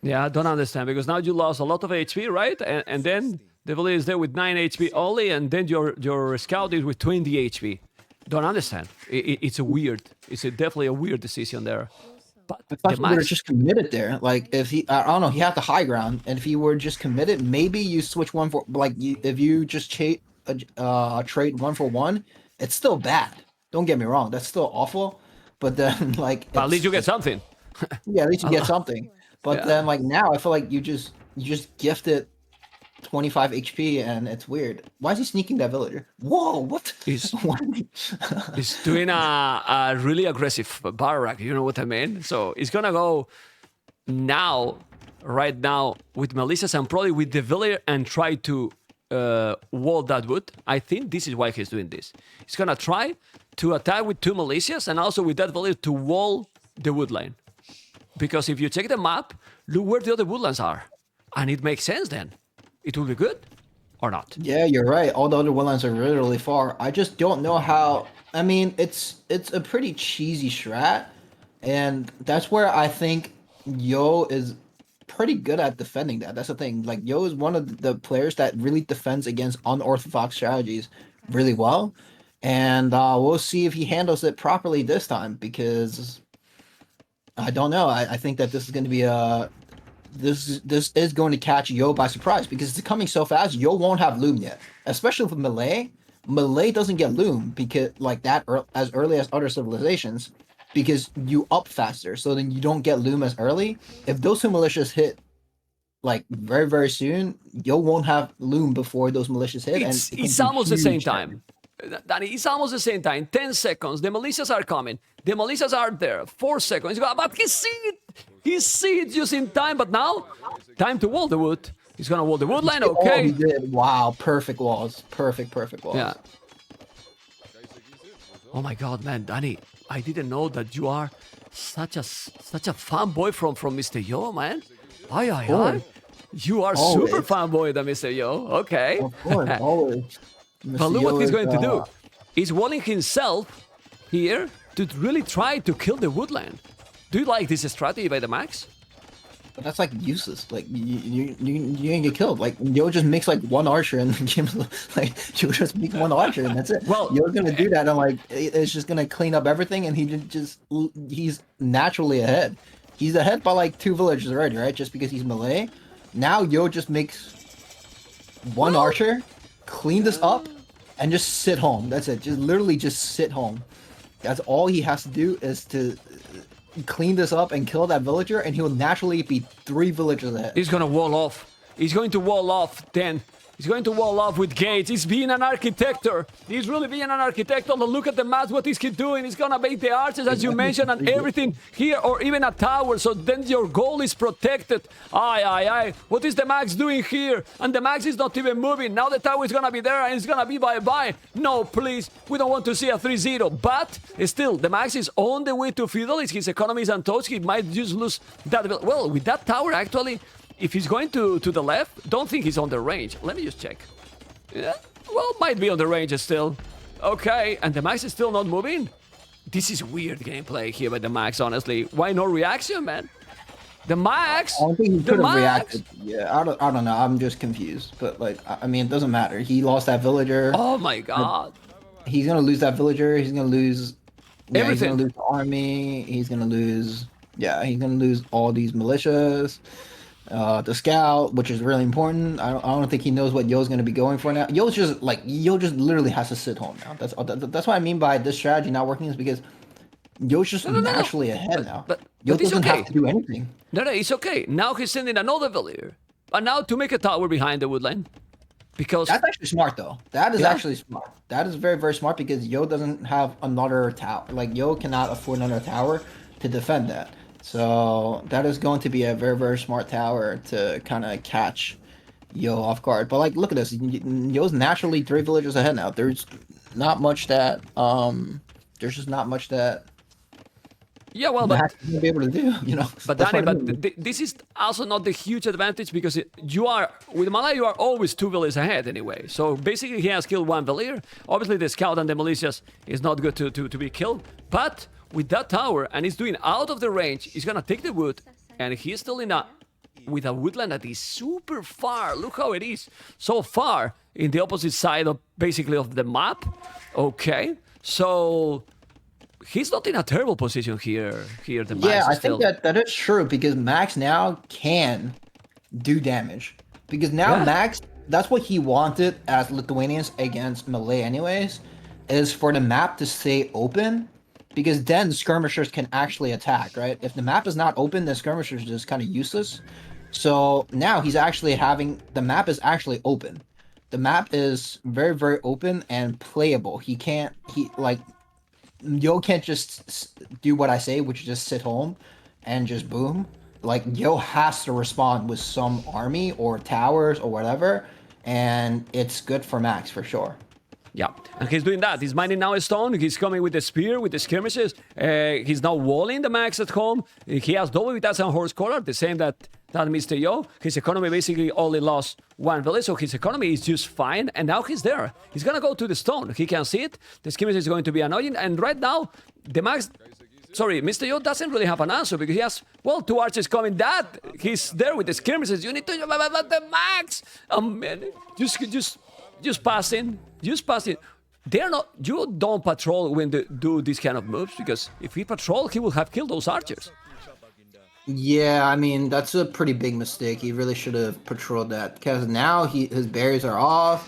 Yeah, I don't understand because now you lost a lot of HP, right? And then the village is there with 9 HP only, and then your scout is with 20 HP. Don't understand. It's a weird. Definitely a weird decision there. But I the thought he would have Max, just committed there. Like if I don't know, he had the high ground, and if he were just committed, maybe you switch one for like if you just trade 1 for 1, it's still bad. Don't get me wrong, that's still awful. But then like but at least you get it's something. yeah, at least you get something. But Yeah. then like now, I feel like you just gifted 25 HP, and it's weird. Why is he sneaking that villager? Whoa, what? He's What? he's doing a really aggressive barrack. You know what I mean? So he's gonna go now, right now, with militias and probably with the villager and try to wall that wood. I think this is why he's doing this. He's gonna try to attack with 2 militias and also with that villager to wall the wood line. Because if you check the map, look where the other woodlands are. And it makes sense then. It will be good or not. Yeah, you're right. All the other woodlands are really, really far. I just don't know how. I mean, it's a pretty cheesy strat, and that's where I think Yo is pretty good at defending that. That's the thing. Like Yo is one of the players that really defends against unorthodox strategies really well, and we'll see if he handles it properly this time because I don't know. I think that this is going to be a this is going to catch Yo by surprise because it's coming so fast. Yo won't have Loom yet, especially with Malay. Malay doesn't get Loom because like that as early as other civilizations. because you up faster, so then you don't get loom as early. If those two militias hit like very very soon, you won't have loom before those militias hit, and it can It's do almost the same huge damage. time. Danny, it's almost the same time. 10 seconds. The militias are coming. The militias are there. 4 seconds. But he see it. He see it just in time. But now, time to wall the wood. He's gonna wall the wood line. Oh, he Okay. did. Wow, perfect walls. Perfect walls. Yeah. Oh my God, man, Danny, I didn't know that you are such a fanboy from Mr. Yo, man. Aye, aye, aye. You are Always. super fanboy, the Mr. Yo. Okay. Of course, always. But look what he's going to do. He's walling himself here to really try to kill the woodland. Do you like this strategy by TheMax? But that's like useless. Like you ain't get killed. Like you'll just mix like one archer and like you'll just make one archer and that's it. Well, you're gonna do that and like it's just gonna clean up everything and he's naturally ahead. He's ahead by like 2 villagers already, right? Just because he's melee. Now Yo just makes one archer, clean this up, and just sit home. That's it. Just literally just sit home. That's all he has to do is to clean this up and kill that villager, and he will naturally be 3 villagers ahead. He's gonna wall off. He's going to wall off then. He's going to wall off with gates. He's being an architector. He's really being an architect. Look at the math, what is he doing? He's gonna make the arches, as you mentioned, and everything here, or even a tower, so then your goal is protected. Aye, aye, aye. What is TheMax doing here? And TheMax is not even moving. Now the tower is gonna be there, and it's gonna be bye-bye. No, please. We don't want to see a 3-0. But still, TheMax is on the way to Fiddle. His economy is untouched. He might just lose that. Well, with that tower, actually, if he's going to the left, don't think he's on the range. Let me just check. Yeah, well, might be on the range still. Okay, and TheMax is still not moving? This is weird gameplay here by TheMax, honestly. Why no reaction, man? TheMax! I don't think he could have TheMax! reacted. Yeah, I don't know. I'm just confused. But like, I mean, it doesn't matter. He lost that villager. Oh my God. He's gonna lose that villager. He's gonna lose. Yeah, Everything. He's gonna lose the army. He's gonna lose. Yeah, he's gonna lose all these militias. The scout, which is really important. I don't think he knows what Yo's going to be going for now. Yo just literally has to sit home now. That's what I mean by this strategy not working, is because Yo's just naturally ahead now. Yo it's doesn't okay. have to do anything. No, it's okay. Now he's sending another villager. And now to make a tower behind the woodland. Because That's actually smart though. That is actually smart. That is very very smart because Yo doesn't have another tower. Like Yo cannot afford another tower to defend that. So that is going to be a very, very smart tower to kind of catch Yo off guard. But like, look at this. Yo's naturally 3 villagers ahead now. There's not much that there's just not much that yeah, well, but Max is gonna be able to do, you know. But That's Danny, what I but mean. this is also not the huge advantage because you are with Malaya, you are always 2 villagers ahead anyway. So basically, he has killed 1 villager. Obviously, the scout and the militias is not good to be killed. But with that tower, and he's doing out of the range, he's gonna take the wood, and he's still in with a woodland that is super far. Look how it is, so far in the opposite side of basically of the map. Okay, so. He's not in a terrible position here. The Max Yeah, I is still... think that is true because Max now can do damage. Because now Yeah. Max, that's what he wanted as Lithuanians against Malay anyways, is for the map to stay open. Because then skirmishers can actually attack, right? If the map is not open, then skirmishers are just kind of useless. So now he's actually the map is actually open. The map is very, very open and playable. Yo can't just do what I say, which is just sit home and just boom. Like, Yo has to respond with some army or towers or whatever, and it's good for Max for sure. Yeah, and he's doing that. He's mining now a stone. He's coming with the spear, with the skirmishes. He's now walling the Max at home. He has double Vitas and horse collar, the same that Mr. Yo. His economy basically only lost 1 village, so his economy is just fine. And now he's there. He's gonna go to the stone. He can see it. The skirmish is going to be annoying. And right now, Mr. Yo doesn't really have an answer because he has, 2 archers coming. He's there with the skirmishes. You need to the Max. Man, just pass in. Just pass it. They're not. You don't patrol when they do these kind of moves because if he patrolled, he would have killed those archers. Yeah, I mean that's a pretty big mistake. He really should have patrolled that because now his berries are off.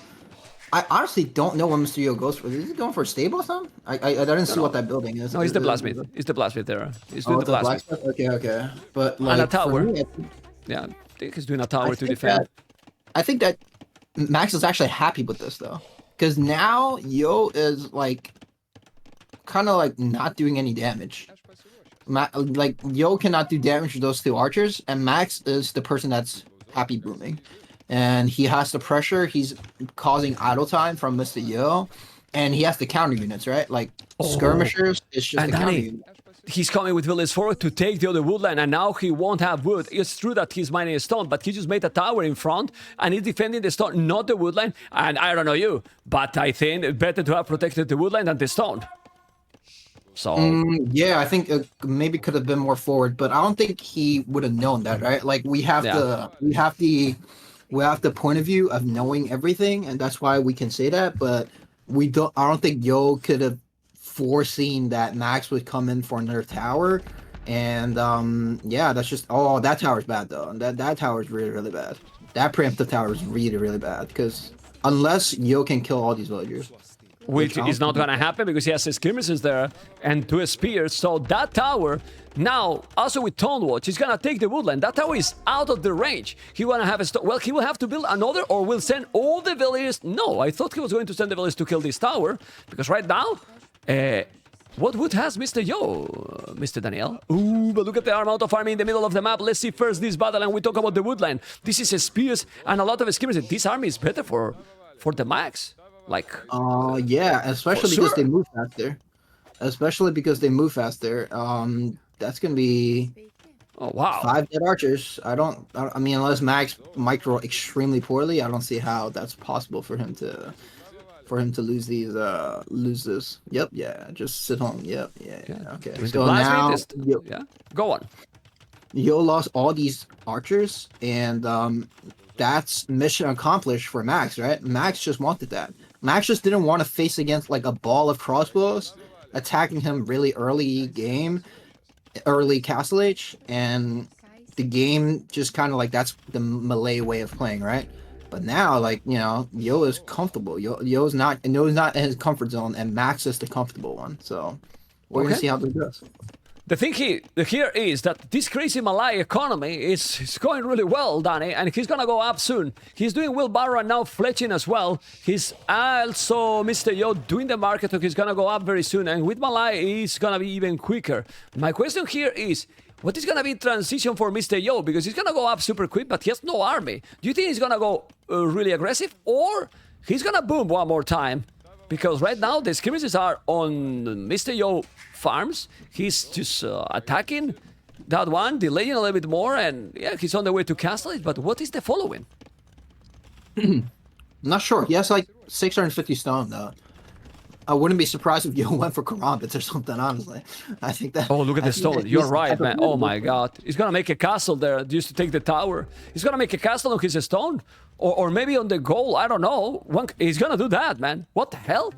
I honestly don't know what Mr. Yo goes for. Is he going for a stable or something? I didn't No, see what no. that building is. No, he's the blacksmith. He's the blacksmith there. He's doing Oh, the it's a blacksmith. blacksmith. Okay, okay. But And a like for tower. me, Yeah, I think he's doing a I tower to think defend. that I think that Max is actually happy with this though, because now Yo is like kind of like not doing any damage. Like Yo cannot do damage to those two archers, and Max is the person that's happy booming, and he has the pressure. He's causing idle time from Mr. Yo, and he has the counter units, right? Like Oh, skirmishers, it's just and the counter Danny, unit. he's coming with Village Forward to take the other woodland, and now he won't have wood. It's true that he's mining a stone, but he just made a tower in front, and he's defending the stone, not the woodland. And I don't know you, but I think it's better to have protected the woodland than the stone. So, Yeah, I think maybe could have been more forward, but I don't think he would have known that, right? Like yeah. we have the point of view of knowing everything, and that's why we can say that. But we don't. I don't think Yo could have foreseen that Max would come in for another tower, and yeah, that's just that tower's bad though. That tower is really really bad. That preemptive tower is really really bad because unless Yo can kill all these villagers, Which I is don't not think- gonna happen because he has his skirmishes there and two spears. So that tower now, also with Tone Watch, he's gonna take the woodland. That tower is out of the range. He wanna have a well, he will have to build another, or will send all the villagers. No, I thought he was going to send the villagers to kill this tower because right now, what wood has Mr. Yo, Mr. Daniel? Ooh, but look at the amount of army in the middle of the map. Let's see first this battle, and we talk about the woodland. This is a spears and a lot of skirmishes. This army is better for TheMax. Like, Yeah, especially because they sure. move faster. Especially because they move faster. That's gonna be Oh wow. 5 dead archers. I mean, unless Max micro extremely poorly, I don't see how that's possible for him to lose lose this. Yep, yeah, just sit home. Yep, yeah, Yeah. yeah. Okay, Doing the so blast now rate is, yeah. Go on. Yo lost all these archers, and that's mission accomplished for Max, right? Max just wanted that. Max just didn't want to face against like a ball of crossbows attacking him really early game, early Castle Age, and the game just kind of like that's the melee way of playing, right? But now, like Yo is comfortable. Yo's not in his comfort zone, and Max is the comfortable one. So we're gonna Okay. see how this goes. The thing here is that this crazy Malay economy is going really well, Danny, and he's gonna go up soon. He's doing wheelbarrow and now fletching as well. He's also Mr. Yo doing the market, so he's gonna go up very soon. And with Malay, he's gonna be even quicker. My question here is, what is gonna be transition for Mr. Yo? Because he's gonna go up super quick, but he has no army. Do you think he's gonna go really aggressive, or he's gonna boom one more time? Because right now the skirmishes are on Mr. Yo farms. He's just attacking that one, delaying a little bit more, and yeah, he's on the way to castle it. But what is the following? I'm not sure. He has like 650 stone though. I wouldn't be surprised if Yo went for karambits or something. Honestly, I think that. Oh, look at I the think stone. that You're he's right, type of man. player Oh to my go for. god. He's gonna make a castle there just to take the tower. He's gonna make a castle on his stone. Or maybe on the goal. I don't know. He's gonna do that, man. What the hell?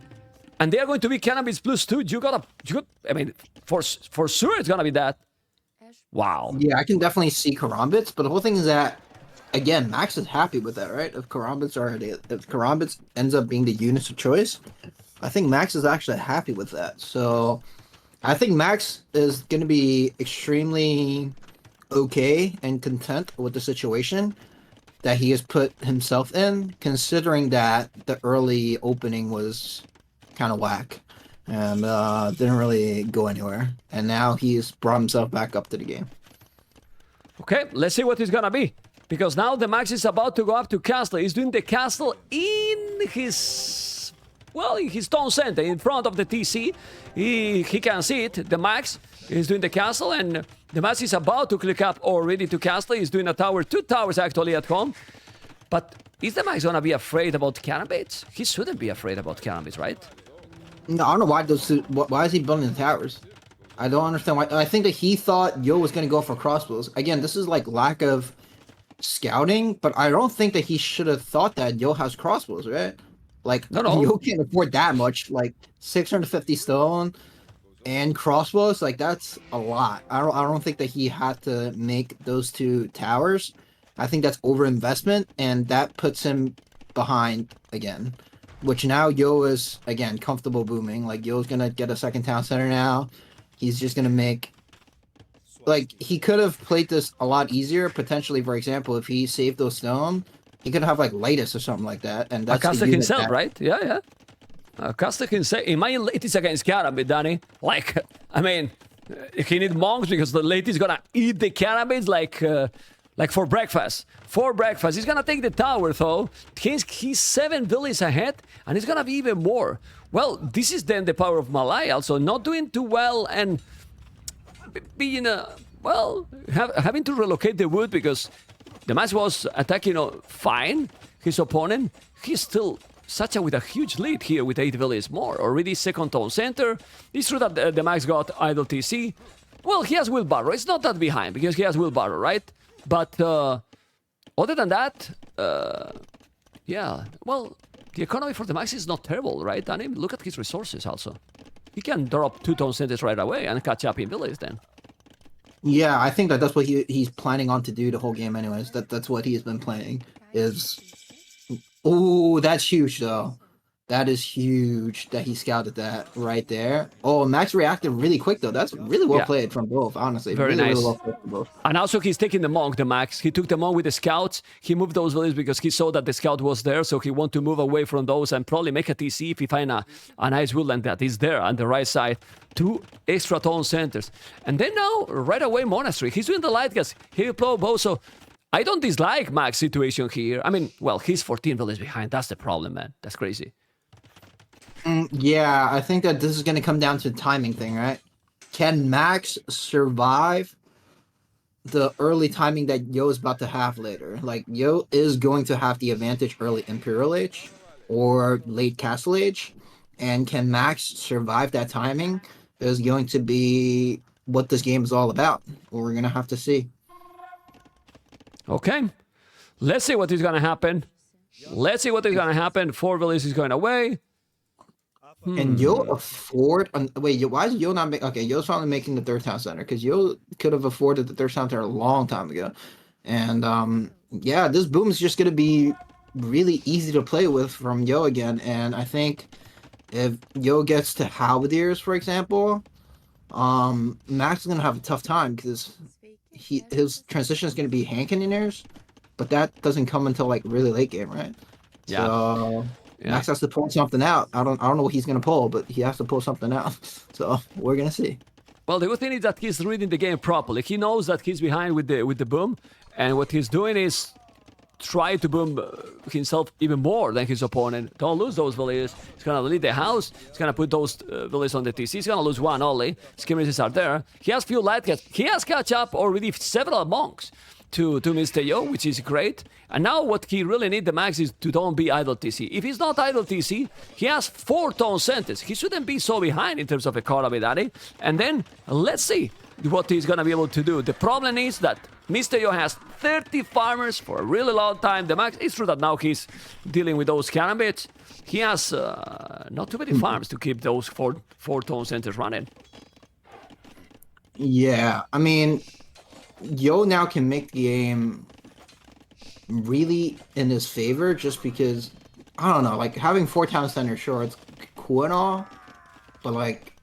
And they are going to be cannabis +2. I mean, for sure it's gonna be that. Wow. Yeah, I can definitely see karambits, but the whole thing is that again, Max is happy with that, right? If karambits ends up being the units of choice, I think Max is actually happy with that. So I think Max is going to be extremely okay and content with the situation that he has put himself in, considering that the early opening was kind of whack and didn't really go anywhere. And now he's brought himself back up to the game. Okay, let's see what it's gonna be. Because now TheMax is about to go up to castle. He's doing the castle in his... well, in his town center, in front of the TC. He can see it. TheMax is doing the castle, and TheMax is about to click up already to castle. He's doing a tower, 2 towers actually at home. But is TheMax gonna be afraid about cannonbits? He shouldn't be afraid about cannonbits, right? No, I don't know why is he building the towers? I don't understand why. I think that he thought Yo was going to go for crossbows. Again, this is like lack of scouting, but I don't think that he should have thought that Yo has crossbows, right? Like, No. Yo can't afford that much. Like 650 stone and crossbows, like that's a lot. I don't think that he had to make those 2 towers. I think that's over investment, and that puts him behind again. which now Yo is again comfortable booming. Like Yo's gonna get a second town center now. He's just gonna make like he could have played this a lot easier. Potentially, for example, if he saved those stone, he could have like Lattice or something like that. And that's Acosta himself, right? Yeah, yeah. Acosta can say, imagine Lati's against Karambit, Danny. Like, I mean, he need monks because the Lati's gonna eat the Karambits like for breakfast. For breakfast. He's gonna take the tower, though. He's 7 villages ahead, and he's gonna be even more. Well, this is then the power of Malaya, also not doing too well and being, having to relocate the wood because TheMax was attacking fine his opponent. He's still with a huge lead here with 8 villages more. Already second town center. It's true that TheMax got idle TC. Well, he has wheelbarrow. It's not that behind because he has wheelbarrow, right? But other than that, yeah. Well, the economy for TheMax is not terrible, right? I mean, look at his resources also. He can drop 2 town centers right away and catch up in villages then. Yeah, I think that's what he's planning on to do the whole game anyways. That's what he's been planning is... Oh, that's huge though. That is huge that he scouted that right there. Oh, Max reacted really quick though. That's really well played from both, honestly. Very really, nice. Really well played from both. And also he's taking the monk, TheMax. He took the monk with the scouts. He moved those villages because he saw that the scout was there, so he wanted to move away from those and probably make a TC if he find a nice woodland that is there on the right side. 2 extra town centers. And then now, right away, Monastery. He's doing the light gas. He deployed both, so I don't dislike Max's situation here. I mean, well, he's 14 villages behind. That's the problem, man. That's crazy. Yeah, I think that this is going to come down to the timing thing, right? Can Max survive the early timing that Yo is about to have later? Like, Yo is going to have the advantage early Imperial Age or late Castle Age. And can Max survive that timing is going to be what this game is all about. We're going to have to see. Okay. Let's see what is going to happen. Let's see what is going to happen. 4 villages is going away. And Yo afford... wait, why is Yo not... Okay, Yo's finally making the 3rd town center, because Yo could have afforded the 3rd town center a long time ago. And, yeah, this boom is just going to be really easy to play with from Yo again. And I think if Yo gets to Halberdiers, for example, Max is going to have a tough time, because his transition is going to be hand cannoneers, but that doesn't come until, like, really late game, right? Yeah. So... Yeah. Max has to pull something out. I don't know what he's gonna pull, but he has to pull something out. So we're gonna see. Well, the good thing is that he's reading the game properly. He knows that he's behind with the boom, and what he's doing is try to boom himself even more than his opponent. Don't lose those villages. He's gonna lead the house. He's gonna put those villages on the TC. He's gonna lose 1 only. Skirmishes are there. He has few light cats. He has catch up already several monks to Mr. Yo, which is great. And now what he really needs, TheMax, is to don't be idle TC. If he's not idle TC, he has 4 town centers. He shouldn't be so behind in terms of economy, Daddy. And then let's see what he's gonna be able to do. The problem is that Mr. Yo has 30 farmers for a really long time. TheMax, it's true that now he's dealing with those Karambits. He has not too many farms to keep those four town centers running. Yeah, I mean, Yo now can make the game really in his favor just because, I don't know, like having 4 town centers, sure, it's cool and all, but like,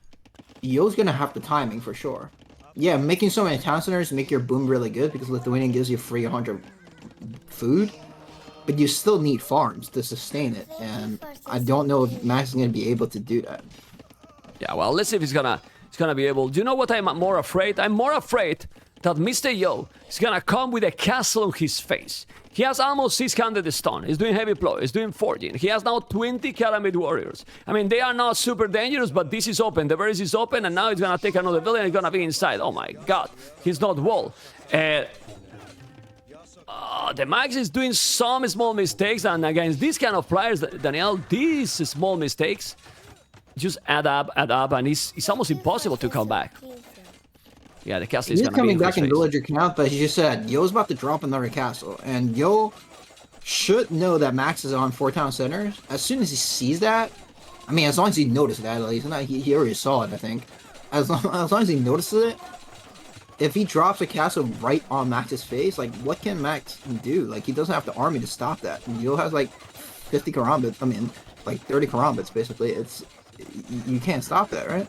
Yo's gonna have the timing for sure. Yeah, making so many town centers make your boom really good because Lithuanian gives you free 100 food, but you still need farms to sustain it, and I don't know if Max is gonna be able to do that. Yeah, well, let's see if he's gonna be able. Do you know what I'm more afraid? I'm more afraid that Mr. Yo is gonna come with a castle on his face. He has almost 600 stone. He's doing heavy plow. He's doing forging. He has now 20 Calamid warriors. I mean, they are not super dangerous, but this is open. The verse is open, and now he's gonna take another villain and he's gonna be inside. Oh my god, he's not wall. TheMax is doing some small mistakes, and against these kind of players, Daniel, these small mistakes just add up, and it's almost impossible to come back. Yeah, the castle is He's gonna be coming in back in face. villager count, but he just said Yo's about to drop another castle, and Yo should know that Max is on 4 town centers. As soon as he sees that, I mean, as long as he noticed that, at least, he already saw it, I think. As long as he notices it, if he drops a castle right on Max's face, like, what can Max do? Like, he doesn't have the army to stop that. And Yo has, like, 50 karambits. I mean, like 30 karambits basically. You can't stop that, right?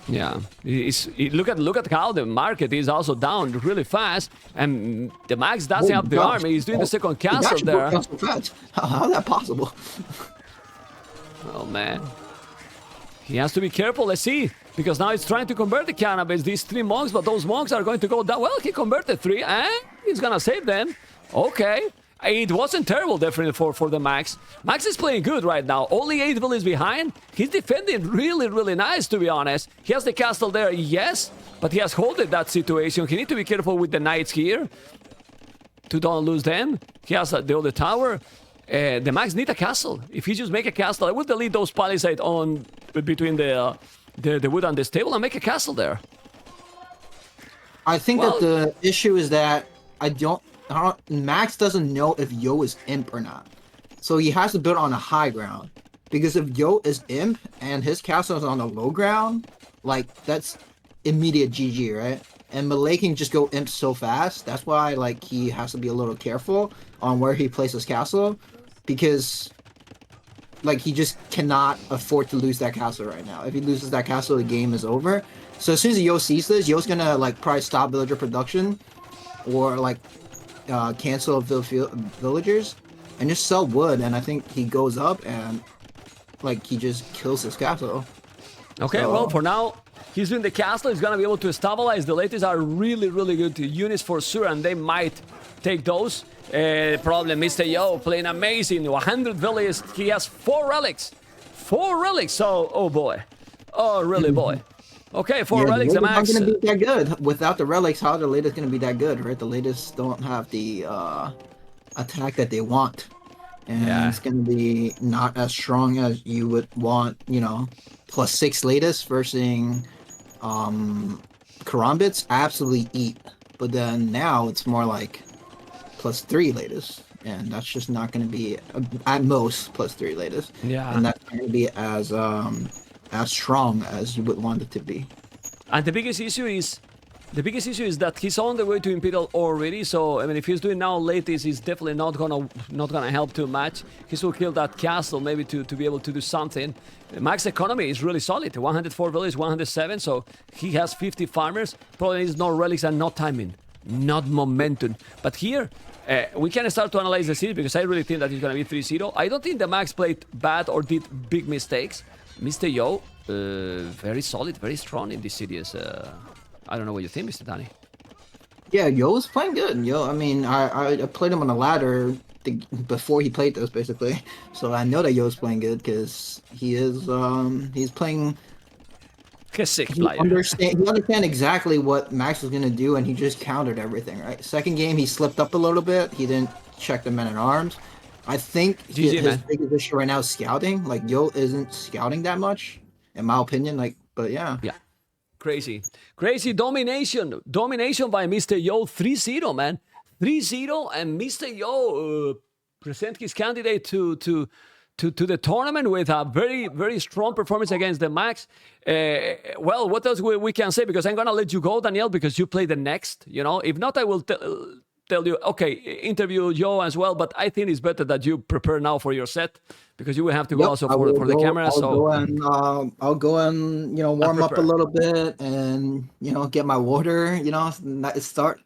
Yeah, look at how the market is also down really fast, and the Max doesn't have the army. He's doing the second castle there. So fast. How's that possible? Oh man, he has to be careful. Let's see, because now he's trying to convert the cannabis. These 3 monks, but those monks are going to go down. Well, he converted 3, and he's gonna save them. Okay. It wasn't terrible, definitely, for the Max. Max is playing good right now. Only 8 villages behind. He's defending really, really nice, to be honest. He has the castle there, yes, but he has holded that situation. He needs to be careful with the knights here to don't lose them. He has the other tower. The Max need a castle. If he just make a castle, I would delete those palisades on between the wood and the stable and make a castle there. I think that the issue is that Max doesn't know if Yo is imp or not. So he has to build on a high ground. Because if Yo is imp and his castle is on a low ground, like that's immediate GG, right? And Malay can just go imp so fast. That's why like he has to be a little careful on where he places castle. Because like he just cannot afford to lose that castle right now. If he loses that castle, the game is over. So as soon as Yo sees this, Yo's gonna like probably stop villager production or like cancel villagers and just sell wood, and I think he goes up and like he just kills his castle. Okay, so, well, for now he's doing the castle. He's gonna be able to stabilize. The latest are really, really good units for sure, and they might take those. Probably Mr. Yo playing amazing. 100 villages. He has 4 relics. 4 relics. So, oh boy, oh really boy. Okay, 4 relics, the Max. Not gonna be that good without the relics. How are the latest gonna be that good, right? The latest don't have the attack that they want, and it's gonna be not as strong as you would want. You know, +6 latest versus karambits. Absolutely eat, but then now it's more like +3 latest, and that's just not gonna be at most +3 latest. Yeah, and that's gonna be as strong as you would want it to be. And the biggest issue is that he's on the way to Imperial already. So I mean, if he's doing now latest, he's definitely not gonna help too much. He should kill that castle maybe to be able to do something. Max economy is really solid. 104 villages, 107. So he has 50 farmers. Probably is no relics and not timing, not momentum. But here. We can start to analyze the series because I really think that it's gonna be 3-0. I don't think the Max played bad or did big mistakes. Mr. Yo, very solid, very strong in this series. I don't know what you think, Mr. Danny. Yeah, Yo was playing good. Yo, I mean, I played him on the ladder before he played this, basically. So I know that Yo was playing good because he's playing. He understand exactly what Max was gonna do, and he just countered everything. Right. Second game, he slipped up a little bit. He didn't check the men at arms. I think his biggest issue right now is scouting. Like Yo isn't scouting that much, in my opinion. Like, but yeah. Yeah. Crazy domination by Mr. Yo. 3-0, man. 3-0, and Mr. Yo present his candidate to the tournament with a very, very strong performance against the Max. Well, what else we can say? Because I'm gonna let you go, Daniel, because you play the next. You know, if not, I will tell you. Okay, interview Yo as well. But I think it's better that you prepare now for your set because you will have to go also for the camera. I'll go and warm up a little bit and get my water. Start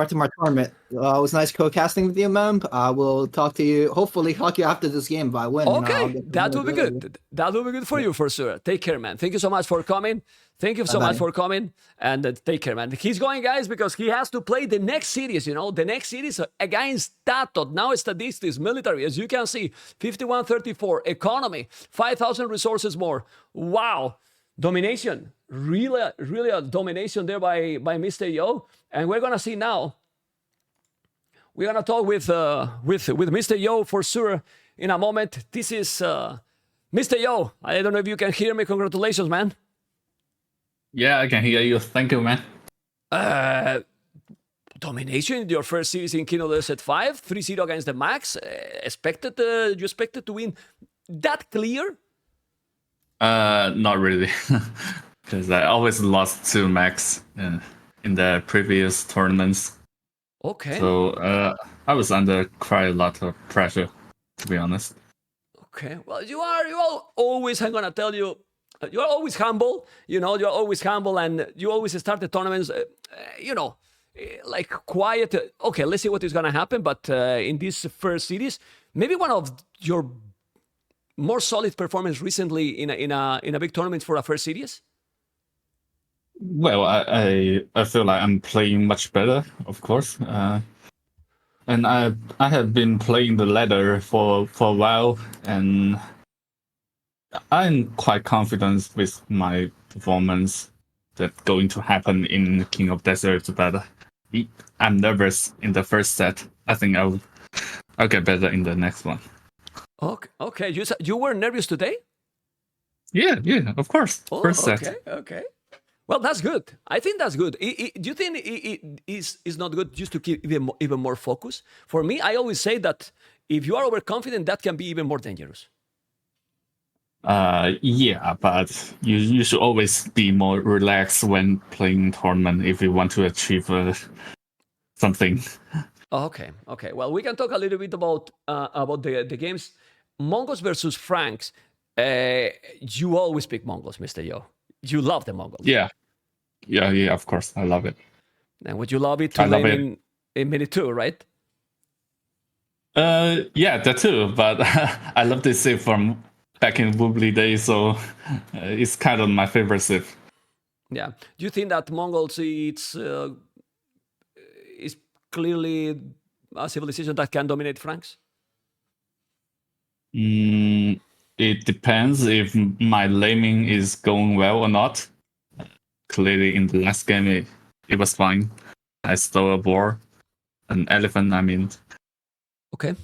to my tournament. It was nice co-casting with you, Mem. I will hopefully talk to you after this game if I win. Okay, that will be good. That will be good for you for sure. Take care, man. Thank you so much for coming. Thank you so much for coming, and take care, man. He's going, guys, because he has to play the next series, the next series against Tato. Now statistics, military, as you can see, 51-34, economy, 5,000 resources more. Wow. Domination, really a domination there by Mr. Yo, and we're gonna see now. We're gonna talk with Mr. Yo for sure in a moment. This is Mr. Yo. I don't know if you can hear me. Congratulations, man. Yeah, I can hear you. Thank you, man. Domination in your first series in Kino Desert 5, 3-0 against the Max. You expected to win that clear? Not really, because I always lost to Max in the previous tournaments. Okay. So I was under quite a lot of pressure. to be honest. Okay. Well, you are always. I'm gonna tell you, you are always humble. You know, you're always humble, and you always start the tournaments. Like quiet. Okay, let's see what is gonna happen. But in this first series, maybe one of your more solid performance recently in a big tournament for a first series. Well, I feel like I'm playing much better, of course. And I have been playing the ladder for a while, and I'm quite confident with my performance that's going to happen in King of Deserts. But I'm nervous in the first set. I think I'll get better in the next one. Okay. You were nervous today? Yeah, of course. Oh, First set. Okay. Well, that's good. I think that's good. Do you think it is not good just to keep even more focus? For me, I always say that if you are overconfident, that can be even more dangerous. Yeah, but you should always be more relaxed when playing tournament if you want to achieve something. Okay. Well, we can talk a little bit about the games. Mongols versus Franks. You always pick Mongols, Mr. Yo. You love the Mongols. Yeah, of course. I love it. And would you love it to lane in minute 2, right? Yeah, that too. But I love this save from back in Woobly days, so it's kind of my favorite save. Yeah. Do you think that Mongols is clearly a civilization that can dominate Franks? It depends if my laming is going well or not. Clearly, in the last game, it was fine. I stole a boar, an elephant. I mean. Okay.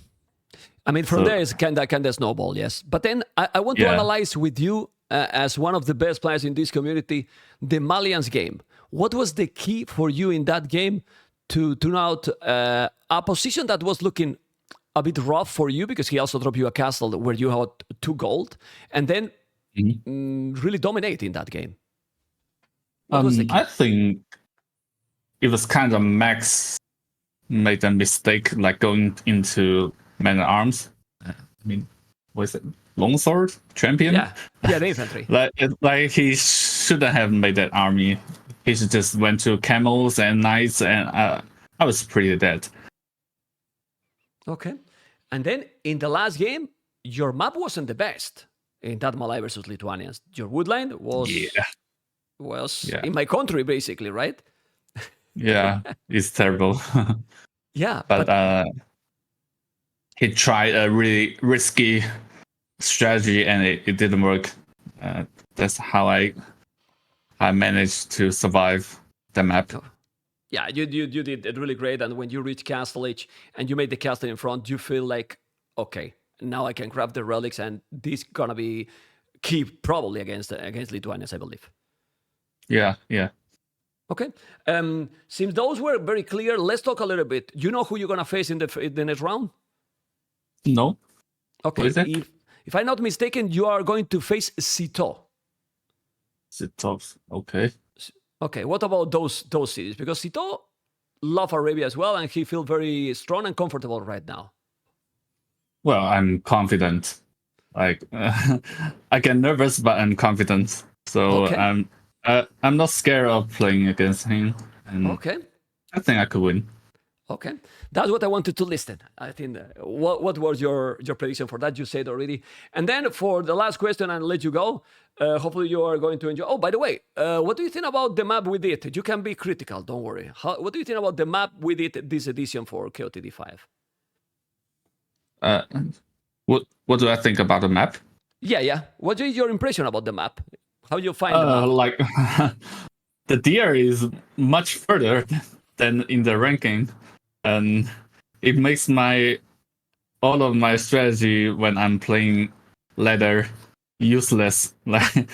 I mean, from there is kind of snowball, yes. But then I want to analyze with you, as one of the best players in this community, the Malian's game. What was the key for you in that game to turn out a position that was looking a bit rough for you, because he also dropped you a castle where you had 2 gold, and then really dominate in that game? What was the key? I think it was kind of Max made a mistake, like going into Man at Arms. I mean, what is it? Longsword champion? Yeah, the infantry. like he shouldn't have made that army. He should just went to camels and knights, and I was pretty dead. Okay. And then in the last game, your map wasn't the best in that Malay versus Lithuanians. Your woodland was in my country, basically, right? Yeah, it's terrible. Yeah. But he tried a really risky strategy, and it didn't work. That's how I managed to survive the map. Yeah, you did it really great. And when you reach Castle Age and you made the castle in front, you feel like, okay, now I can grab the relics, and this gonna be key probably against Lithuanians, I believe. Yeah. Okay. Since those were very clear, let's talk a little bit. You know who you're gonna face in the next round? No. Okay. If I'm not mistaken, you are going to face Sito. Sito. Okay. Okay, what about those cities? Because Sito love Arabia as well, and he feels very strong and comfortable right now. Well, I'm confident. Like I get nervous, but I'm confident. So I'm not scared of playing against him. And I think I could win. Okay, that's what I wanted to listen. I think what was your prediction for that? You said already. And then for the last question, and let you go. Hopefully you are going to enjoy. Oh, by the way, what do you think about the map we did? You can be critical, don't worry. What do you think about the map we did this edition for KOTD5? What do I think about the map? Yeah. What is your impression about the map? How do you find the map? Like the DR is much further than in the ranking, and it makes all of my strategy when I'm playing ladder useless. Like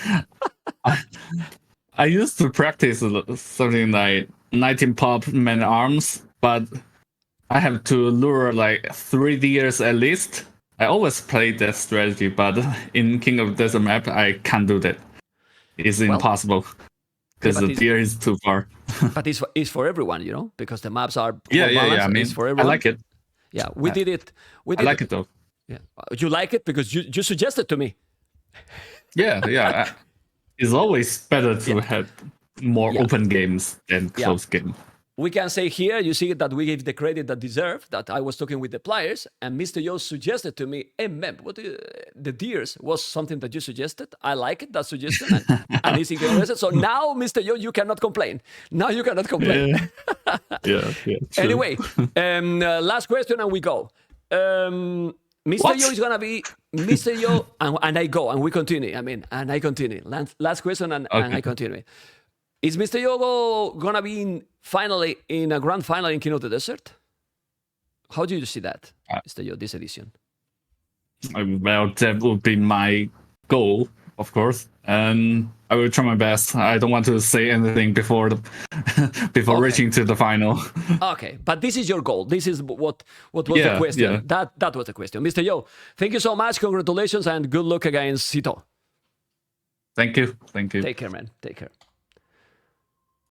I used to practice something like 19 pop man arms, but I have to lure like 3 deers at least. I always play that strategy, but in King of Desert map I can't do that. It's impossible because the deer is too far. But it's for everyone, you know, because the maps are I mean, it's for everyone. I like it. Yeah, we did it. I like it though. Yeah. You like it because you suggested to me. Yeah, yeah. It's always better to have more Yeah. open games than close game. We can say here, you see that we give the credit that deserved, that I was talking with the players, and Mr. Yo suggested to me, hey, Mem, the Deers was something that you suggested. I like it, that suggestion, and it's interested. So now, Mr. Yo, you cannot complain. Now you cannot complain. Yeah, true. Anyway, last question and we go. Mr. What? Yo is going to be Mr. Yo, and I go, and we continue. And I continue. Last question, and I continue. Is Mr. Yo gonna be finally in a grand final in King of the Desert? How do you see that, Mr. Yo, this edition? Well, that would be my goal, of course. And I will try my best. I don't want to say anything before reaching to the final. Okay, but this is your goal. This is what was the question. Yeah. That was the question. Mr. Yo, thank you so much. Congratulations and good luck against Sito. Thank you. Take care, man. Take care.